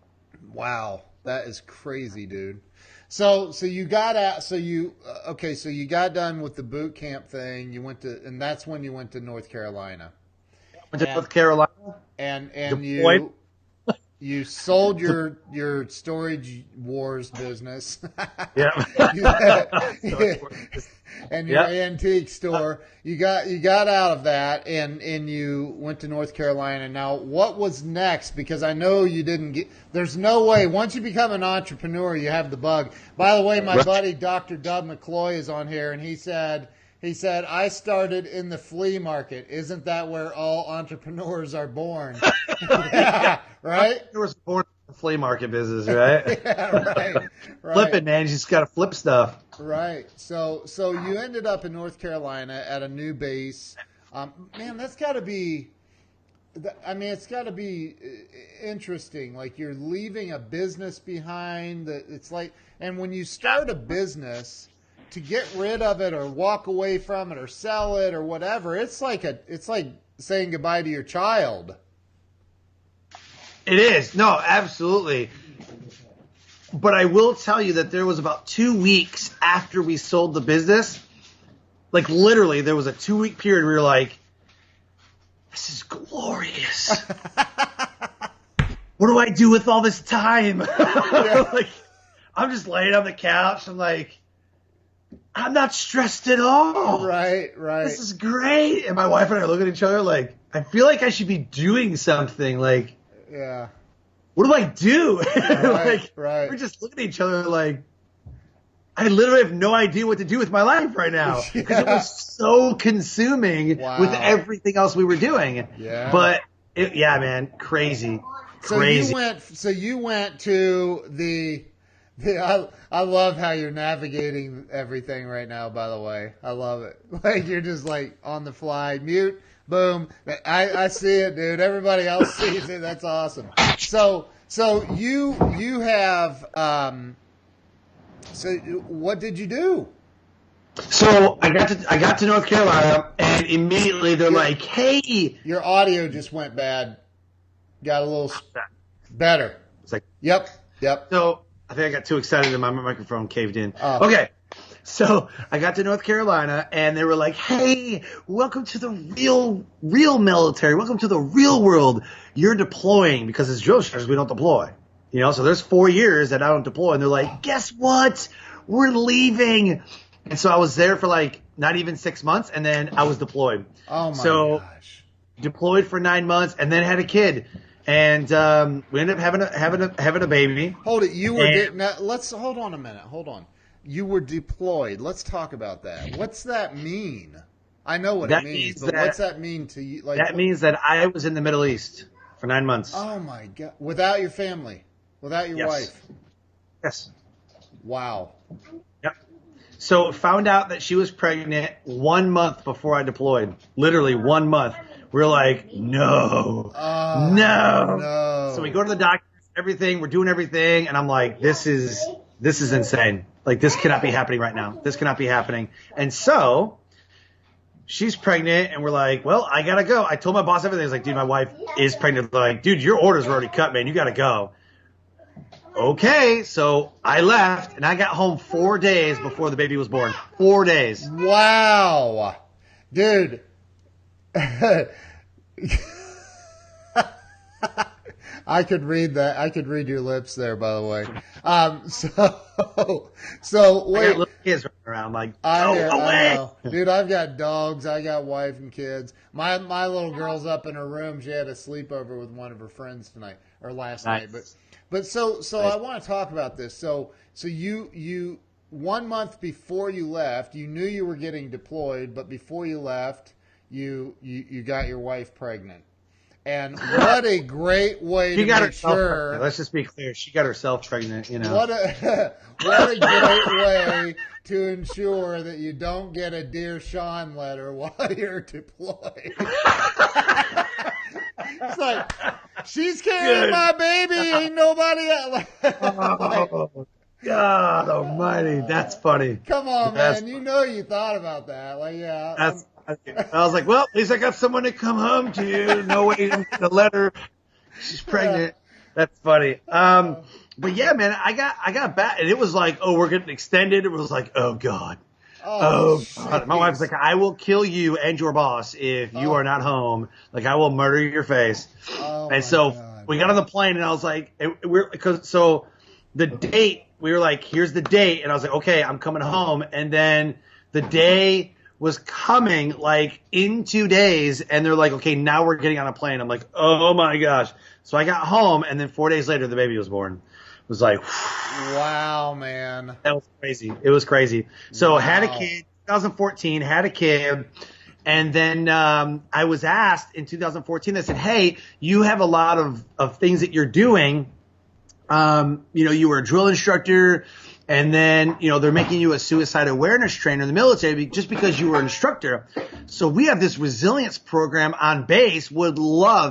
[SPEAKER 1] Wow. That is crazy, dude. So you got out, so you got done with the boot camp thing. And that's when you went to North Carolina.
[SPEAKER 2] Went to North Carolina.
[SPEAKER 1] And
[SPEAKER 2] deployed.
[SPEAKER 1] You sold your Storage Wars business.
[SPEAKER 2] Yeah.
[SPEAKER 1] And your antique store. You got out of that and you went to North Carolina. Now, what was next? Because I know you didn't get. There's no way once you become an entrepreneur, you have the bug. By the way, my buddy Dr. Dub McCloy is on here, and he said, I started in the flea market. Isn't that where all entrepreneurs are born? Yeah, right?
[SPEAKER 2] Entrepreneurs are born in the flea market business, right?
[SPEAKER 1] Yeah, right.
[SPEAKER 2] Flip it, man. You just got to flip stuff.
[SPEAKER 1] Right. So you ended up in North Carolina at a new base. Man, that's got to be. I mean, it's got to be interesting. Like you're leaving a business behind. It's like, and when you start a business, to get rid of it or walk away from it or sell it or whatever, it's like saying goodbye to your child.
[SPEAKER 2] It is. No, absolutely. But I will tell you that there was about 2 weeks after we sold the business, like literally there was a 2-week period where we were like, this is glorious. What do I do with all this time?
[SPEAKER 1] Yeah.
[SPEAKER 2] Like, I'm just laying on the couch. I'm like, I'm not stressed at all.
[SPEAKER 1] Right.
[SPEAKER 2] This is great. And my wife and I look at each other like, I feel like I should be doing something. Like,
[SPEAKER 1] Yeah.
[SPEAKER 2] what do I do?
[SPEAKER 1] Right.
[SPEAKER 2] We're just looking at each other like, I literally have no idea what to do with my life right now because it was so consuming with everything else we were doing.
[SPEAKER 1] Yeah.
[SPEAKER 2] But yeah, man, crazy.
[SPEAKER 1] So you went to the I love how you're navigating everything right now, by the way. I love it. Like you're just like on the fly, mute, boom. I see it, dude. Everybody else sees it. That's awesome. So you have so what did you do?
[SPEAKER 2] So I got to North Carolina and immediately they're like, "Hey,
[SPEAKER 1] your audio just went bad. Got a little better."
[SPEAKER 2] It's like,
[SPEAKER 1] Yep.
[SPEAKER 2] So I think I got too excited and my microphone caved in.
[SPEAKER 1] Oh.
[SPEAKER 2] Okay. So I got to North Carolina and they were like, "Hey, welcome to the real military. Welcome to the real world. You're deploying," because as drill instructors, we don't deploy. You know, so there's 4 years that I don't deploy. And they're like, "Guess what? We're leaving." And so I was there for like not even 6 months and then I was deployed.
[SPEAKER 1] Oh my gosh.
[SPEAKER 2] Deployed for 9 months and then had a kid. And we ended up having a baby.
[SPEAKER 1] Hold it. You were let's hold on a minute. Hold on. You were deployed. Let's talk about that. What's that mean? I know what it means, but what's that mean to you? Like,
[SPEAKER 2] that means that I was in the Middle East for 9 months.
[SPEAKER 1] Oh my God! Without your family, without your wife.
[SPEAKER 2] Yes.
[SPEAKER 1] Wow.
[SPEAKER 2] Yep. So found out that she was pregnant 1 month before I deployed. Literally 1 month. We're like, no. So we go to the doctor, everything. We're doing everything, and I'm like, this is insane. Like, this cannot be happening right now. This cannot be happening. And so she's pregnant, and we're like, well, I gotta go. I told my boss everything. I was like, dude, my wife is pregnant. They're like, dude, your orders were already cut, man. You gotta go. Okay, so I left, and I got home 4 days before the baby was born. 4 days.
[SPEAKER 1] Wow, dude. I could read that. I could read your lips there, by the way. So wait.
[SPEAKER 2] I got little kids running around like,
[SPEAKER 1] I know. Dude, I've got dogs. I got wife and kids. My little girl's up in her room. She had a sleepover with one of her friends tonight or last night. But so nice. I want to talk about this. So you 1 month before you left, you knew you were getting deployed, but before you left, you got your wife pregnant. And what a great way to make sure.
[SPEAKER 2] Pregnant. Let's just be clear. She got herself pregnant, you know.
[SPEAKER 1] What a great way to ensure that you don't get a Dear Sean letter while you're deployed. It's like, she's carrying my baby. Ain't nobody else.
[SPEAKER 2] Oh, God almighty. That's funny.
[SPEAKER 1] Come on, man. You know you thought about that. Like, yeah.
[SPEAKER 2] I was like, well, at least I got someone to come home to. No waiting for the letter. She's pregnant. That's funny. But yeah, man, I got back, and it was like, oh, we're getting extended. It was like, oh God. Oh God. My wife's like, I will kill you and your boss if you are not home. Like, I will murder your face. And so we got on the plane, and I was like, so the date, we were like, here's the date, and I was like, okay, I'm coming home, and then the day was coming like in 2 days, and they're like, okay, now we're getting on a plane. I'm like, oh my gosh. So I got home, and then 4 days later, the baby was born. It was like,
[SPEAKER 1] wow, man.
[SPEAKER 2] That was crazy. It was crazy. So had a kid, 2014, had a kid. And then I was asked in 2014, they said, hey, you have a lot of things that you're doing. You were a drill instructor. And then, they're making you a suicide awareness trainer in the military just because you were an instructor. So we have this resilience program on base. Would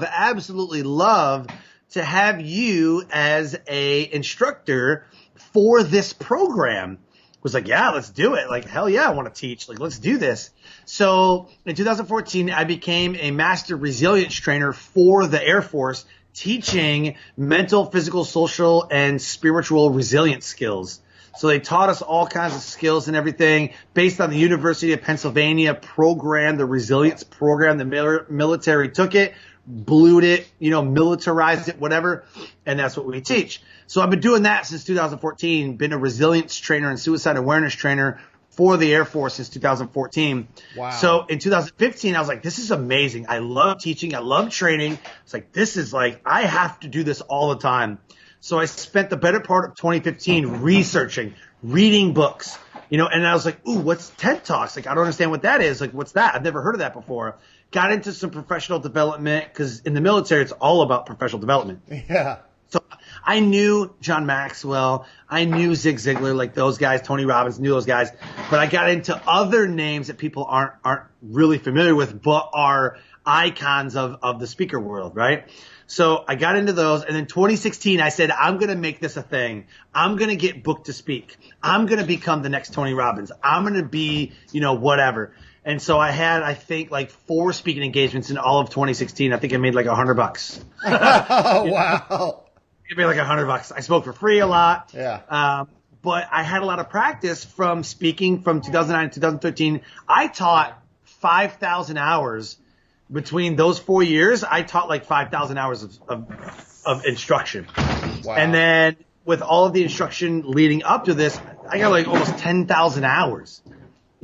[SPEAKER 2] absolutely love to have you as a instructor for this program. Was like, yeah, let's do it. Like, hell yeah, I want to teach. Like, let's do this. So in 2014, I became a master resilience trainer for the Air Force, teaching mental, physical, social, and spiritual resilience skills. So they taught us all kinds of skills and everything based on the University of Pennsylvania program, the resilience program. The military took it, blued it, militarized it, whatever, and that's what we teach. So I've been doing that since 2014, been a resilience trainer and suicide awareness trainer for the Air Force since 2014.
[SPEAKER 1] Wow.
[SPEAKER 2] So in 2015, I was like, this is amazing. I love teaching. I love training. It's like, this is like, I have to do this all the time. So I spent the better part of 2015 researching, reading books, and I was like, ooh, what's TED Talks? Like, I don't understand what that is. Like, what's that? I've never heard of that before. Got into some professional development because in the military, it's all about professional development.
[SPEAKER 1] Yeah.
[SPEAKER 2] So I knew John Maxwell. I knew Zig Ziglar, like those guys, Tony Robbins, knew those guys. But I got into other names that people aren't really familiar with, but are icons of the speaker world, right? So I got into those. And then 2016, I said, I'm going to make this a thing. I'm going to get booked to speak. I'm going to become the next Tony Robbins. I'm going to be, whatever. And so I had, I think, like 4 speaking engagements in all of 2016. I think I made like $100.
[SPEAKER 1] Oh, wow.
[SPEAKER 2] Give me like $100. I spoke for free a lot.
[SPEAKER 1] Yeah.
[SPEAKER 2] But I had a lot of practice from speaking from 2009 to 2013. I taught 5,000 hours between those 4 years. I taught like 5,000 hours of instruction.
[SPEAKER 1] Wow.
[SPEAKER 2] And then with all of the instruction leading up to this, I got like almost 10,000 hours,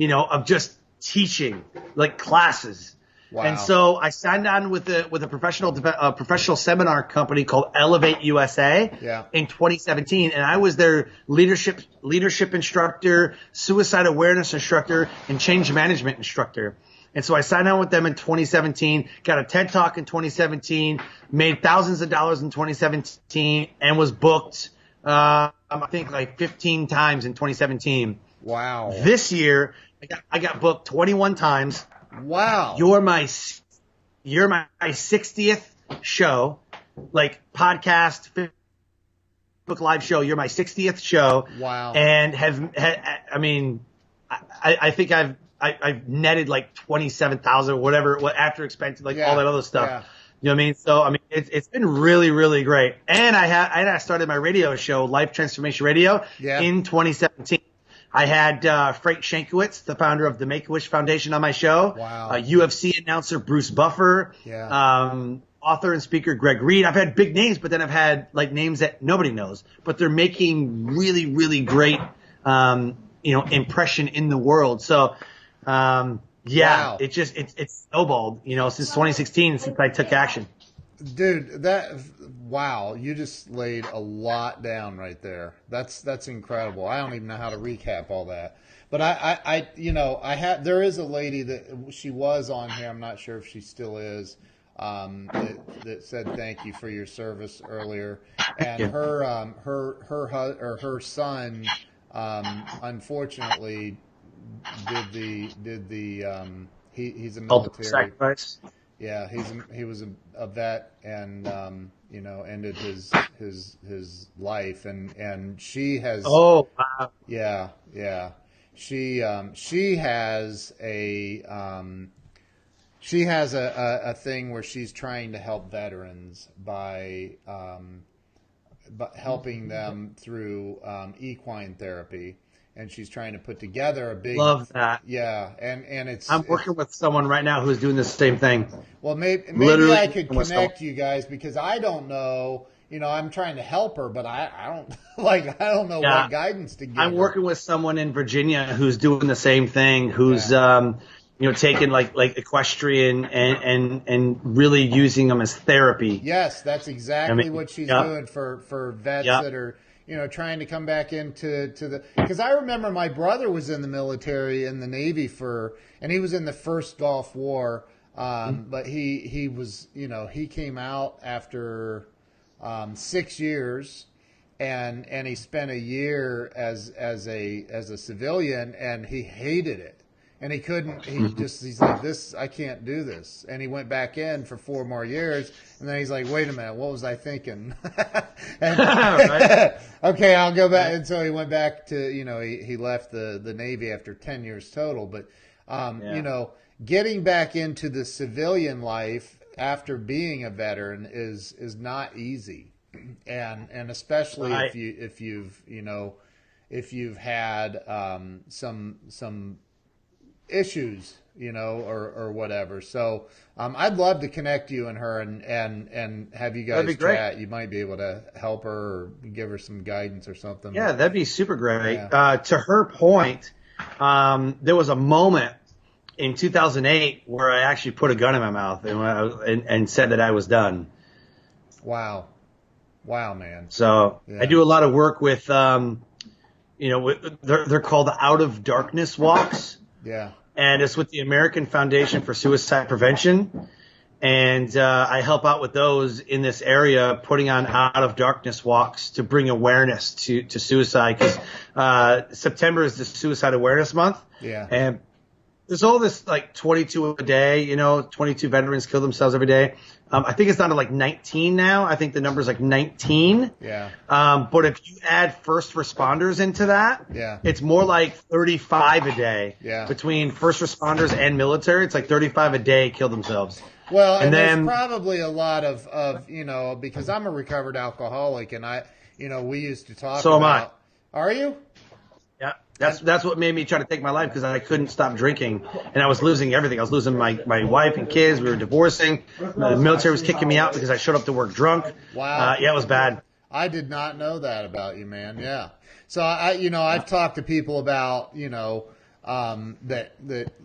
[SPEAKER 2] of just teaching like classes.
[SPEAKER 1] Wow.
[SPEAKER 2] And so I signed on with a professional seminar company called Elevate USA in 2017, and I was their leadership instructor, suicide awareness instructor, and change management instructor. And so I signed on with them in 2017, got a TED Talk in 2017, made thousands of dollars in 2017, and was booked I think like 15 times in 2017.
[SPEAKER 1] Wow.
[SPEAKER 2] This year I got booked 21 times.
[SPEAKER 1] Wow.
[SPEAKER 2] You're my 60th show, like podcast, Facebook Live show. You're my 60th show.
[SPEAKER 1] Wow.
[SPEAKER 2] And I think I've netted like 27,000 or whatever after expenses, like all that other stuff.
[SPEAKER 1] Yeah.
[SPEAKER 2] You know what I mean? So, it's been really, really great. And I started my radio show, Life Transformation Radio, in 2017. I had Frank Shankowitz, the founder of the Make-A-Wish Foundation, on my show.
[SPEAKER 1] Wow.
[SPEAKER 2] UFC announcer Bruce Buffer.
[SPEAKER 1] Yeah.
[SPEAKER 2] Author and speaker Greg Reed. I've had big names, but then I've had like names that nobody knows. But they're making really, really great, impression in the world. So,
[SPEAKER 1] Wow.
[SPEAKER 2] it's snowballed, since 2016, since I took action.
[SPEAKER 1] Dude, wow, you just laid a lot down right there. That's incredible. I don't even know how to recap all that. But there is a lady that she was on here. I'm not sure if she still is. That said thank you for your service earlier, and her son, unfortunately, he's a military
[SPEAKER 2] sacrifice.
[SPEAKER 1] Yeah, he was a vet, and ended his life, and she has.
[SPEAKER 2] Oh wow.
[SPEAKER 1] Yeah. She has a thing where she's trying to help veterans by helping them through equine therapy. And she's trying to put together a big.
[SPEAKER 2] Love that.
[SPEAKER 1] Yeah, and
[SPEAKER 2] I'm working with someone right now who's doing the same thing.
[SPEAKER 1] Well, maybe I could connect you guys, because I don't know. I'm trying to help her, but I don't know what guidance to give.
[SPEAKER 2] I'm
[SPEAKER 1] her.
[SPEAKER 2] working with someone in Virginia who's doing the same thing. Who's taking like equestrian and really using them as therapy.
[SPEAKER 1] Yes, that's exactly what she's doing for vets that are. Trying to come back into because I remember my brother was in the military, in the Navy and he was in the first Gulf War, but he was, he came out after 6 years, and he spent a year as a civilian, and he hated it. And he couldn't, he's like, I can't do this. And he went back in for 4 more years. And then he's like, wait a minute, what was I thinking? Okay, I'll go back. And so he went back to, he left the Navy after 10 years total. But, getting back into the civilian life, after being a veteran is not easy, and especially
[SPEAKER 2] Right.
[SPEAKER 1] if you've if you've had some issues, or whatever. So I'd love to connect you and her and have you
[SPEAKER 2] That'd
[SPEAKER 1] guys
[SPEAKER 2] be great.
[SPEAKER 1] chat. You might be able to help her or give her some guidance or something.
[SPEAKER 2] Yeah, that'd be super great.
[SPEAKER 1] Yeah.
[SPEAKER 2] To her point, there was a moment in 2008 where I actually put a gun in my mouth and said that I was done.
[SPEAKER 1] Wow, man.
[SPEAKER 2] So
[SPEAKER 1] Yeah.
[SPEAKER 2] I do a lot of work with, they're called Out of Darkness walks,
[SPEAKER 1] Yeah.
[SPEAKER 2] and it's with the American Foundation for Suicide Prevention. And I help out with those in this area, putting on Out of Darkness walks to bring awareness to suicide, because September is the Suicide Awareness Month.
[SPEAKER 1] Yeah.
[SPEAKER 2] And there's all this like 22 a day, 22 veterans kill themselves every day. I think it's down to like 19 now. I think the number's like 19.
[SPEAKER 1] Yeah.
[SPEAKER 2] But if you add first responders into that,
[SPEAKER 1] Yeah.
[SPEAKER 2] it's more like 35 a day.
[SPEAKER 1] Yeah.
[SPEAKER 2] Between first responders and military, it's like 35 a day kill themselves.
[SPEAKER 1] Well, and
[SPEAKER 2] then
[SPEAKER 1] there's probably a lot of because I'm a recovered alcoholic, and we used to talk
[SPEAKER 2] So am I.
[SPEAKER 1] about. Are you?
[SPEAKER 2] Yeah, that's what made me try to take my life, because I couldn't stop drinking and I was losing everything. I was losing my wife and kids. We were divorcing. The military was kicking me out because I showed up to work drunk.
[SPEAKER 1] Wow.
[SPEAKER 2] Yeah, it was bad.
[SPEAKER 1] I did not know that about you, man. Yeah. So I've talked to people about, that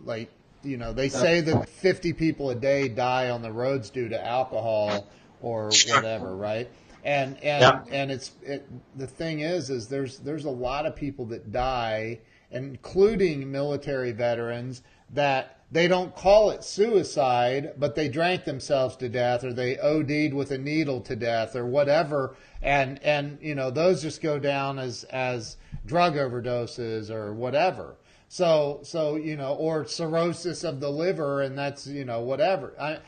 [SPEAKER 1] like, they say that 50 people a day die on the roads due to alcohol or whatever, right? And
[SPEAKER 2] Yep.
[SPEAKER 1] the thing is there's a lot of people that die, including military veterans, that they don't call it suicide, but they drank themselves to death, or they OD'd with a needle to death, or whatever, and those just go down as drug overdoses or whatever. So or cirrhosis of the liver, and that's whatever. And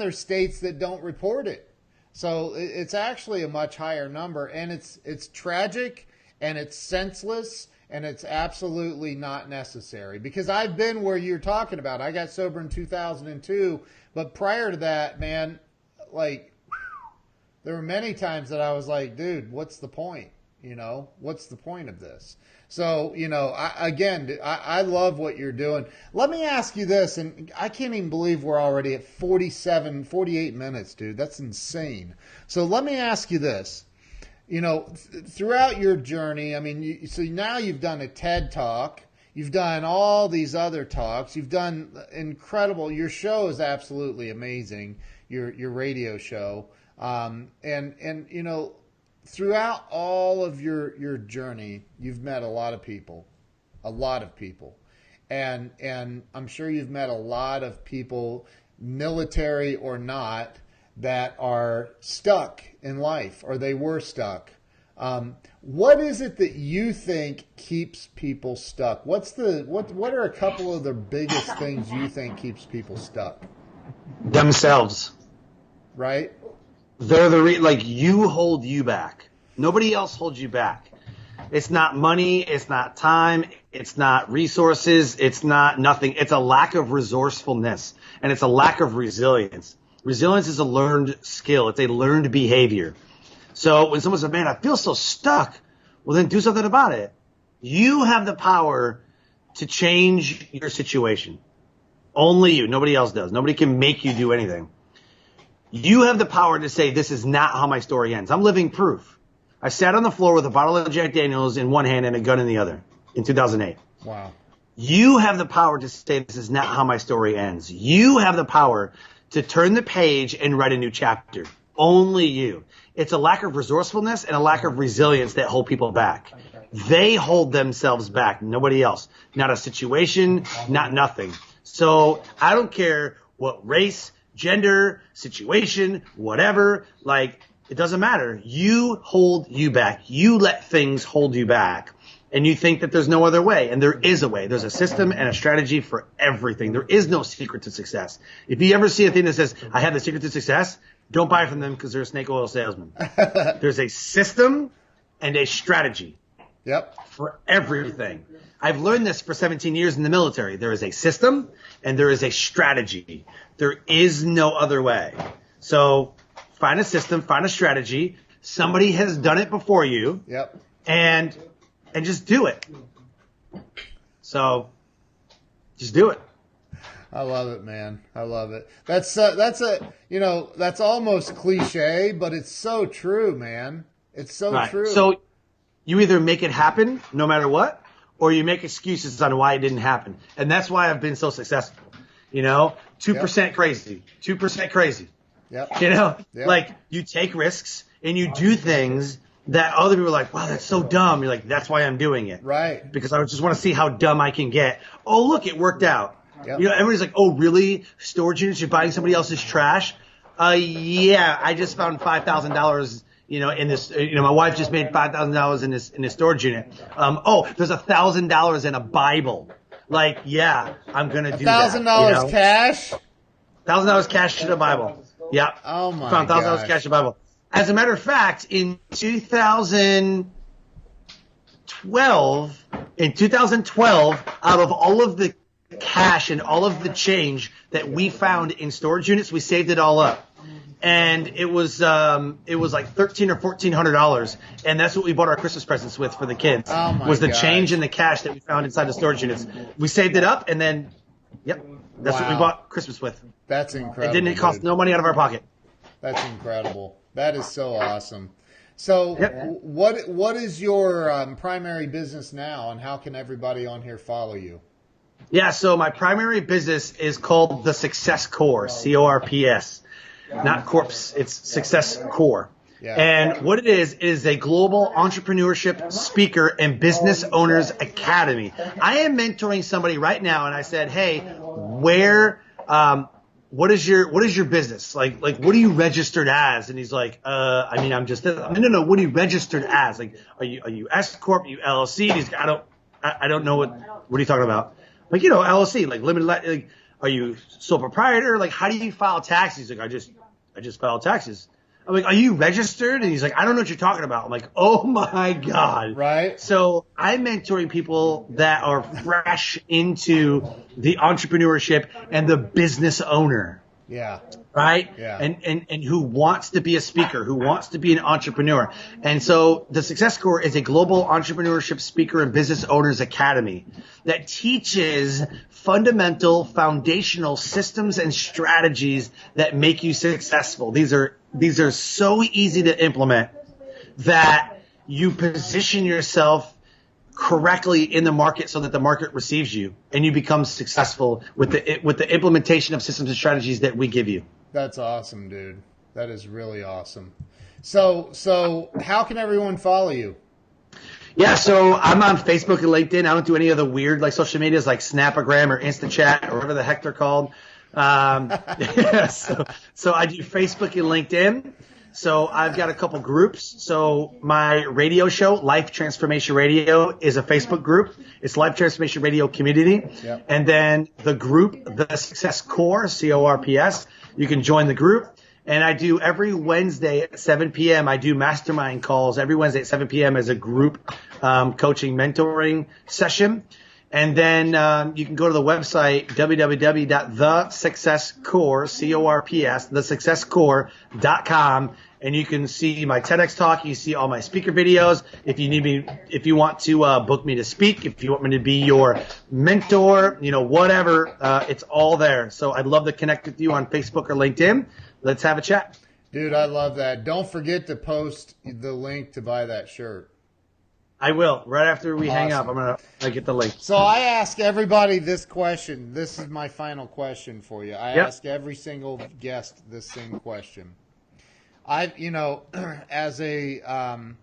[SPEAKER 1] there's states that don't report it. So it's actually a much higher number, and it's tragic, and it's senseless, and it's absolutely not necessary. Because I've been where you're talking about. I got sober in 2002, but prior to that, man, like, there were many times that I was like, dude, what's the point? What's the point of this? So, I love what you're doing. Let me ask you this, and I can't even believe we're already at 48 minutes, dude. That's insane. So let me ask you this. Throughout your journey, I mean, so now you've done a TED Talk. You've done all these other talks. You've done incredible. Your show is absolutely amazing, your radio show. Throughout all of your journey, you've met a lot of people, and I'm sure you've met a lot of people, military or not, that are stuck in life, or they were stuck. What is it that you think keeps people stuck? What are a couple of the biggest things you think keeps people stuck?
[SPEAKER 2] Themselves.
[SPEAKER 1] Right?
[SPEAKER 2] They're like, you hold you back. Nobody else holds you back. It's not money. It's not time. It's not resources. It's not nothing. It's a lack of resourcefulness, and it's a lack of resilience. Resilience is a learned skill. It's a learned behavior. So when someone says, man, I feel so stuck, well, then do something about it. You have the power to change your situation. Only you. Nobody else does. Nobody can make you do anything. You have the power to say, this is not how my story ends. I'm living proof. I sat on the floor with a bottle of Jack Daniels in one hand and a gun in the other in 2008.
[SPEAKER 1] Wow.
[SPEAKER 2] You have the power to say, this is not how my story ends. You have the power to turn the page and write a new chapter. Only you. It's a lack of resourcefulness and a lack of resilience that hold people back. They hold themselves back. Nobody else. Not a situation, not nothing. So I don't care what race, gender, situation, whatever, like, it doesn't matter. You hold you back. You let things hold you back. And you think that there's no other way. And there is a way. There's a system and a strategy for everything. There is no secret to success. If you ever see a thing that says, I have the secret to success, don't buy from them because they're a snake oil salesman. There's a system and a strategy.
[SPEAKER 1] Yep.
[SPEAKER 2] For everything. I've learned this for 17 years in the military. There is a system and there is a strategy. There is no other way. So find a system, find a strategy. Somebody has done it before you.
[SPEAKER 1] Yep.
[SPEAKER 2] And just do it. So just do it.
[SPEAKER 1] I love it, man. I love it. That's almost cliche, but it's so true, man. It's so
[SPEAKER 2] Right.
[SPEAKER 1] true.
[SPEAKER 2] So you either make it happen no matter what, or you make excuses on why it didn't happen. And that's why I've been so successful. 2% crazy, 2% crazy.
[SPEAKER 1] Yep.
[SPEAKER 2] Yep.
[SPEAKER 1] Yep.
[SPEAKER 2] You take risks and you do things that other people are like, wow, that's so dumb. You're like, that's why I'm doing it.
[SPEAKER 1] Right.
[SPEAKER 2] Because I just want to see how dumb I can get. Oh, look, it worked out.
[SPEAKER 1] Yep.
[SPEAKER 2] Everybody's like, oh, really? Storage units? You're buying somebody else's trash? Yeah, I just found $5,000, in this, my wife just made $5,000 in this storage unit. There's $1,000 in a Bible. Yeah, I'm going to do that.
[SPEAKER 1] $1,000 cash?
[SPEAKER 2] $1,000 cash in a Bible. Yeah.
[SPEAKER 1] Oh my
[SPEAKER 2] Found $1,000
[SPEAKER 1] gosh.
[SPEAKER 2] cash in a Bible. As a matter of fact, in 2012, out of all of the cash and all of the change that we found in storage units, we saved it all up. And it was like $1,300 or $1,400, and that's what we bought our Christmas presents with for the kids.
[SPEAKER 1] Oh my
[SPEAKER 2] was the
[SPEAKER 1] gosh.
[SPEAKER 2] change in the cash that we found inside the storage units. We saved it up, and then, that's what we
[SPEAKER 1] Wow.
[SPEAKER 2] bought Christmas with.
[SPEAKER 1] That's
[SPEAKER 2] It
[SPEAKER 1] incredible.
[SPEAKER 2] didn't cost
[SPEAKER 1] dude.
[SPEAKER 2] no money out of our pocket.
[SPEAKER 1] That's incredible. That is so awesome. So,
[SPEAKER 2] Yep.
[SPEAKER 1] what is your primary business now, and how can everybody on here follow you?
[SPEAKER 2] Yeah, so my primary business is called the Success Core, CORPS. Not corpse, it's Success Core.
[SPEAKER 1] Yeah.
[SPEAKER 2] And what it is a global entrepreneurship speaker and business owners academy. I am mentoring somebody right now, and I said, hey, what is your business? Like what are you registered as? And he's like, I'm just this. No, what are you registered as? Like, are you S Corp, are you LLC? And he's like, I don't know what are you talking about? Like, LLC, like limited, like, are you sole proprietor? Like, how do you file taxes? He's like, I just filed taxes. I'm like, are you registered? And he's like, I don't know what you're talking about. I'm like, oh my God.
[SPEAKER 1] Right.
[SPEAKER 2] So I'm mentoring people that are fresh into the entrepreneurship and the business owner.
[SPEAKER 1] Yeah.
[SPEAKER 2] Right?
[SPEAKER 1] Yeah.
[SPEAKER 2] And who wants to be a speaker, who wants to be an entrepreneur. And so the Success Core is a global entrepreneurship speaker and business owners academy that teaches fundamental foundational systems and strategies that make you successful. These are so easy to implement that you position yourself correctly in the market so that the market receives you and you become successful with the implementation of systems and strategies that we give you.
[SPEAKER 1] That's awesome, dude. That is really awesome. So how can everyone follow you?
[SPEAKER 2] Yeah, so I'm on Facebook and LinkedIn. I don't do any of the weird social medias like Snapagram or InstaChat or whatever the heck they're called. So I do Facebook and LinkedIn. So I've got a couple groups. So my radio show, Life Transformation Radio, is a Facebook group. It's Life Transformation Radio Community.
[SPEAKER 1] Yep.
[SPEAKER 2] And then the group, the Success Core, CORPS, you can join the group. And I do every Wednesday at 7 p.m. I do mastermind calls every Wednesday at 7 p.m. as a group coaching mentoring session. And then you can go to the website, thisuccesscore.com, and you can see my TEDx talk. You see all my speaker videos. If you want to book me to speak, if you want me to be your mentor, whatever, it's all there. So I'd love to connect with you on Facebook or LinkedIn. Let's have a chat.
[SPEAKER 1] Dude, I love that. Don't forget to post the link to buy that shirt.
[SPEAKER 2] I will. Right after we hang up,
[SPEAKER 1] Awesome.
[SPEAKER 2] I'm going to get the link.
[SPEAKER 1] So I ask everybody this question. This is my final question for you. I
[SPEAKER 2] Yep.
[SPEAKER 1] ask every single guest this same question. As an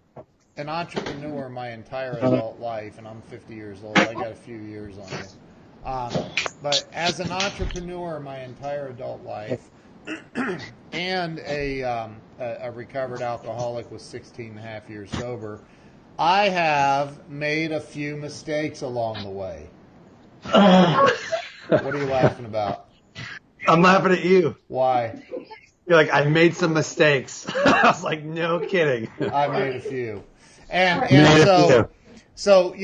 [SPEAKER 1] entrepreneur my entire adult life, and I'm 50 years old, I got a few years on me. But as an entrepreneur my entire adult life, and a recovered alcoholic with 16 and a half years sober, I have made a few mistakes along the way. What are you laughing about?
[SPEAKER 2] I'm laughing at you.
[SPEAKER 1] Why?
[SPEAKER 2] You're like, I made some mistakes. I was like, no kidding.
[SPEAKER 1] I made a few. And
[SPEAKER 2] You made a
[SPEAKER 1] so
[SPEAKER 2] few.
[SPEAKER 1] So,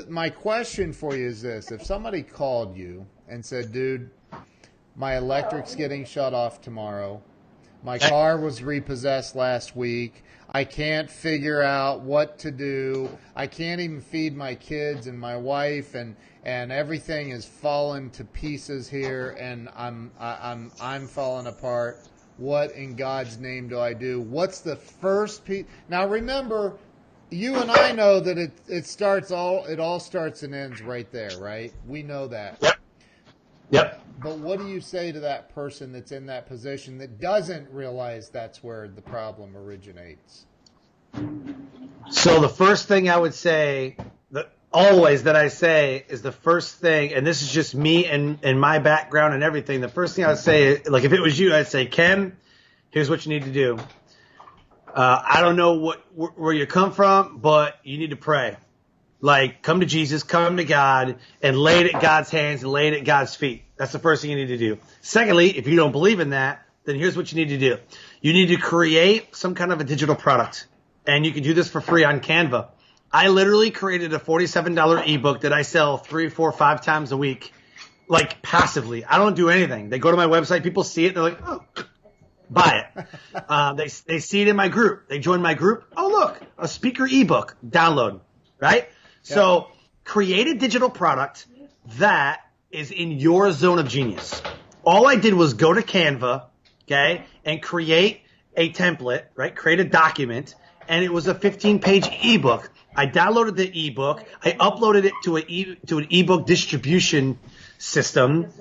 [SPEAKER 1] my question for you is this. If somebody called you and said, dude, my electric's getting shut off tomorrow. My car was repossessed last week. I can't figure out what to do. I can't even feed my kids and my wife, and everything is falling to pieces here, and I'm falling apart. What in God's name do I do? What's the first piece? Now remember, you and I know that it all starts and ends right there, right? We know that.
[SPEAKER 2] Yep.
[SPEAKER 1] But what do you say to that person that's in that position that doesn't realize that's where the problem originates?
[SPEAKER 2] So the first thing I would say, always that I say is the first thing, and this is just me and my background and everything. The first thing I would say, like if it was you, I'd say, Ken, here's what you need to do. I don't know where you come from, but you need to pray. Like, come to Jesus, come to God, and lay it at God's hands and lay it at God's feet. That's the first thing you need to do. Secondly, if you don't believe in that, then here's what you need to do. You need to create some kind of a digital product. And you can do this for free on Canva. I literally created a $47 ebook that I sell 3, 4, 5 times a week, like passively. I don't do anything. They go to my website, people see it, they're like, oh, buy it. They see it in my group. They join my group. Oh, look, a speaker ebook, download, right? So create a digital product that is in your zone of genius. All I did was go to Canva, okay, and create a template, right? Create a document, and it was a 15-page ebook. I downloaded the ebook. I uploaded it to an ebook distribution system,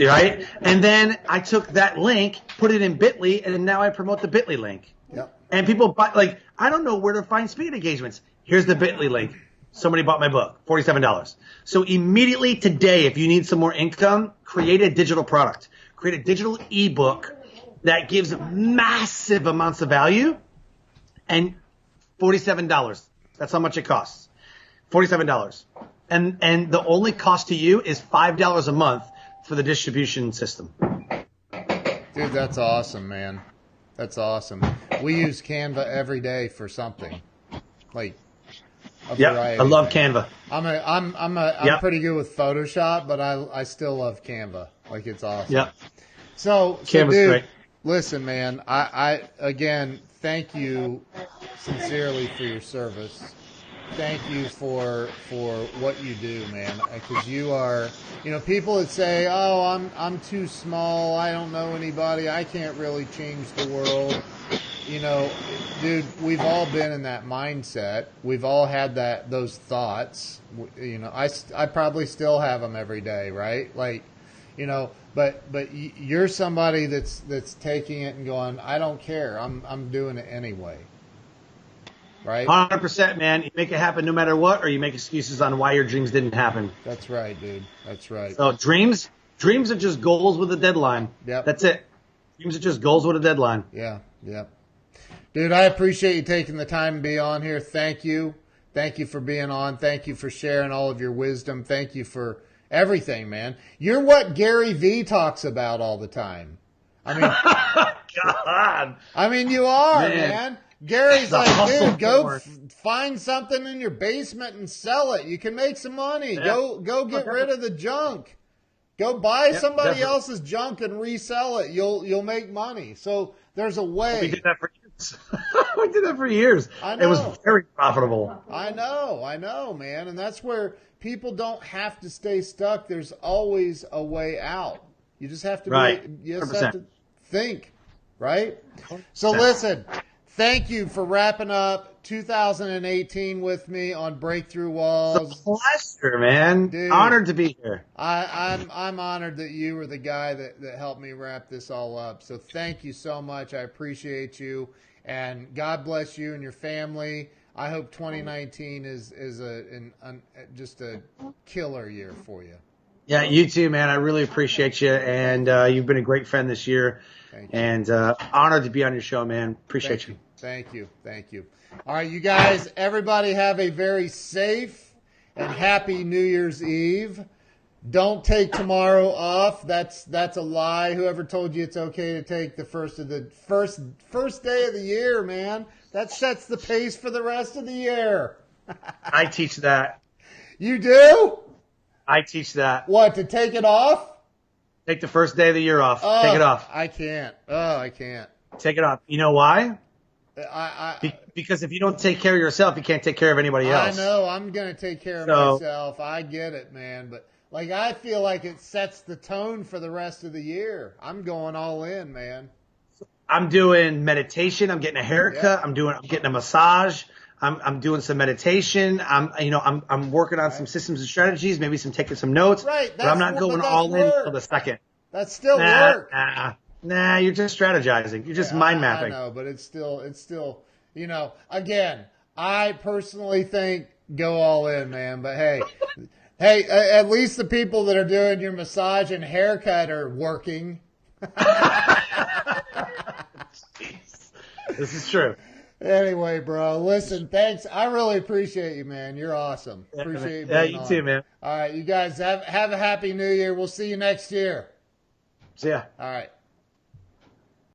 [SPEAKER 2] right? And then I took that link, put it in Bitly, and now I promote the Bitly link.
[SPEAKER 1] Yep.
[SPEAKER 2] And people buy, like, I don't know where to find speaking engagements. Here's the Bitly link. Somebody bought my book, $47. So immediately today, if you need some more income, create a digital product. Create a digital ebook that gives massive amounts of value, and $47. That's how much it costs. $47. And the only cost to you is $5 a month for the distribution system.
[SPEAKER 1] Dude, that's awesome, man. That's awesome. We use Canva every day for something. Like,
[SPEAKER 2] I love Canva.
[SPEAKER 1] I'm pretty good with Photoshop, but I still love Canva. Like, it's awesome.
[SPEAKER 2] Yeah.
[SPEAKER 1] So
[SPEAKER 2] Canva's
[SPEAKER 1] dude,
[SPEAKER 2] great.
[SPEAKER 1] Listen, man, I again thank you sincerely for your service. Thank you for what you do, man. Because you are, people that say, "Oh, I'm too small. I don't know anybody. I can't really change the world." Dude, we've all been in that mindset. We've all had those thoughts. I probably still have them every day, right? Like, but you're somebody that's taking it and going, I don't care. I'm doing it anyway. Right?
[SPEAKER 2] 100%, man. You make it happen no matter what, or you make excuses on why your dreams didn't happen.
[SPEAKER 1] That's right, dude. That's right.
[SPEAKER 2] So dreams are just goals with a deadline.
[SPEAKER 1] Yep.
[SPEAKER 2] That's it. Dreams are just goals with a deadline.
[SPEAKER 1] Yeah. Dude, I appreciate you taking the time to be on here. Thank you. Thank you for being on. Thank you for sharing all of your wisdom. Thank you for everything, man. You're what Gary Vee talks about all the time. I mean,
[SPEAKER 2] God.
[SPEAKER 1] I mean, you are, man. Gary's
[SPEAKER 2] The
[SPEAKER 1] like,
[SPEAKER 2] hustle
[SPEAKER 1] dude, go
[SPEAKER 2] for it.
[SPEAKER 1] find something in your basement and sell it. You can make some money.
[SPEAKER 2] Yeah.
[SPEAKER 1] Go get rid of the junk. Go buy somebody
[SPEAKER 2] definitely.
[SPEAKER 1] else's junk and resell it. You'll make money. So there's a way.
[SPEAKER 2] We did that for years. We did that for years.
[SPEAKER 1] I know.
[SPEAKER 2] It was very profitable.
[SPEAKER 1] I know, man. And that's where people don't have to stay stuck. There's always a way out. You just have to you just have to think, right? So listen, thank you for wrapping up 2018 with me on Breakthrough Walls.
[SPEAKER 2] It's a pleasure, man.
[SPEAKER 1] Dude,
[SPEAKER 2] honored to be here.
[SPEAKER 1] I'm honored that you were the guy that helped me wrap this all up. So thank you so much. I appreciate you. And God bless you and your family. I hope 2019 is just a killer year for you.
[SPEAKER 2] Yeah, you too, man. I really appreciate you, and you've been a great friend this year.
[SPEAKER 1] Thank you.
[SPEAKER 2] And honored to be on your show, man. Appreciate you.
[SPEAKER 1] Thank you. All right, you guys, everybody have a very safe and happy New Year's Eve. Don't take tomorrow off. That's a lie. Whoever told you it's okay to take the first day of the year, man? That sets the pace for the rest of the year.
[SPEAKER 2] I teach that.
[SPEAKER 1] You do?
[SPEAKER 2] I teach that.
[SPEAKER 1] What, to take it off?
[SPEAKER 2] Take the first day of the year off.
[SPEAKER 1] Oh,
[SPEAKER 2] Take it off.
[SPEAKER 1] I can't. Oh, I can't.
[SPEAKER 2] Take it off. You know why?
[SPEAKER 1] I
[SPEAKER 2] Because if you don't take care of yourself, you can't take care of anybody else.
[SPEAKER 1] I know. I'm going to take care of myself. I get it, man. But, like, I feel like it sets the tone for the rest of the year. I'm going all in, man.
[SPEAKER 2] I'm doing meditation. I'm getting a haircut.
[SPEAKER 1] Yeah.
[SPEAKER 2] I'm getting a massage. I'm doing some meditation. I'm working on some systems and strategies, maybe taking some notes.
[SPEAKER 1] Right.
[SPEAKER 2] But I'm not going all in until the second.
[SPEAKER 1] That's still work.
[SPEAKER 2] Nah, you're just strategizing. You're just mind mapping.
[SPEAKER 1] I know, but it's still, again, I personally think go all in, man. But hey, at least the people that are doing your massage and haircut are working.
[SPEAKER 2] This is true.
[SPEAKER 1] Anyway, bro, listen, thanks. I really appreciate you, man. You're awesome. Appreciate you being on.
[SPEAKER 2] Yeah, you too, man.
[SPEAKER 1] All right, you guys have a happy new year. We'll see you next year.
[SPEAKER 2] See ya.
[SPEAKER 1] All right.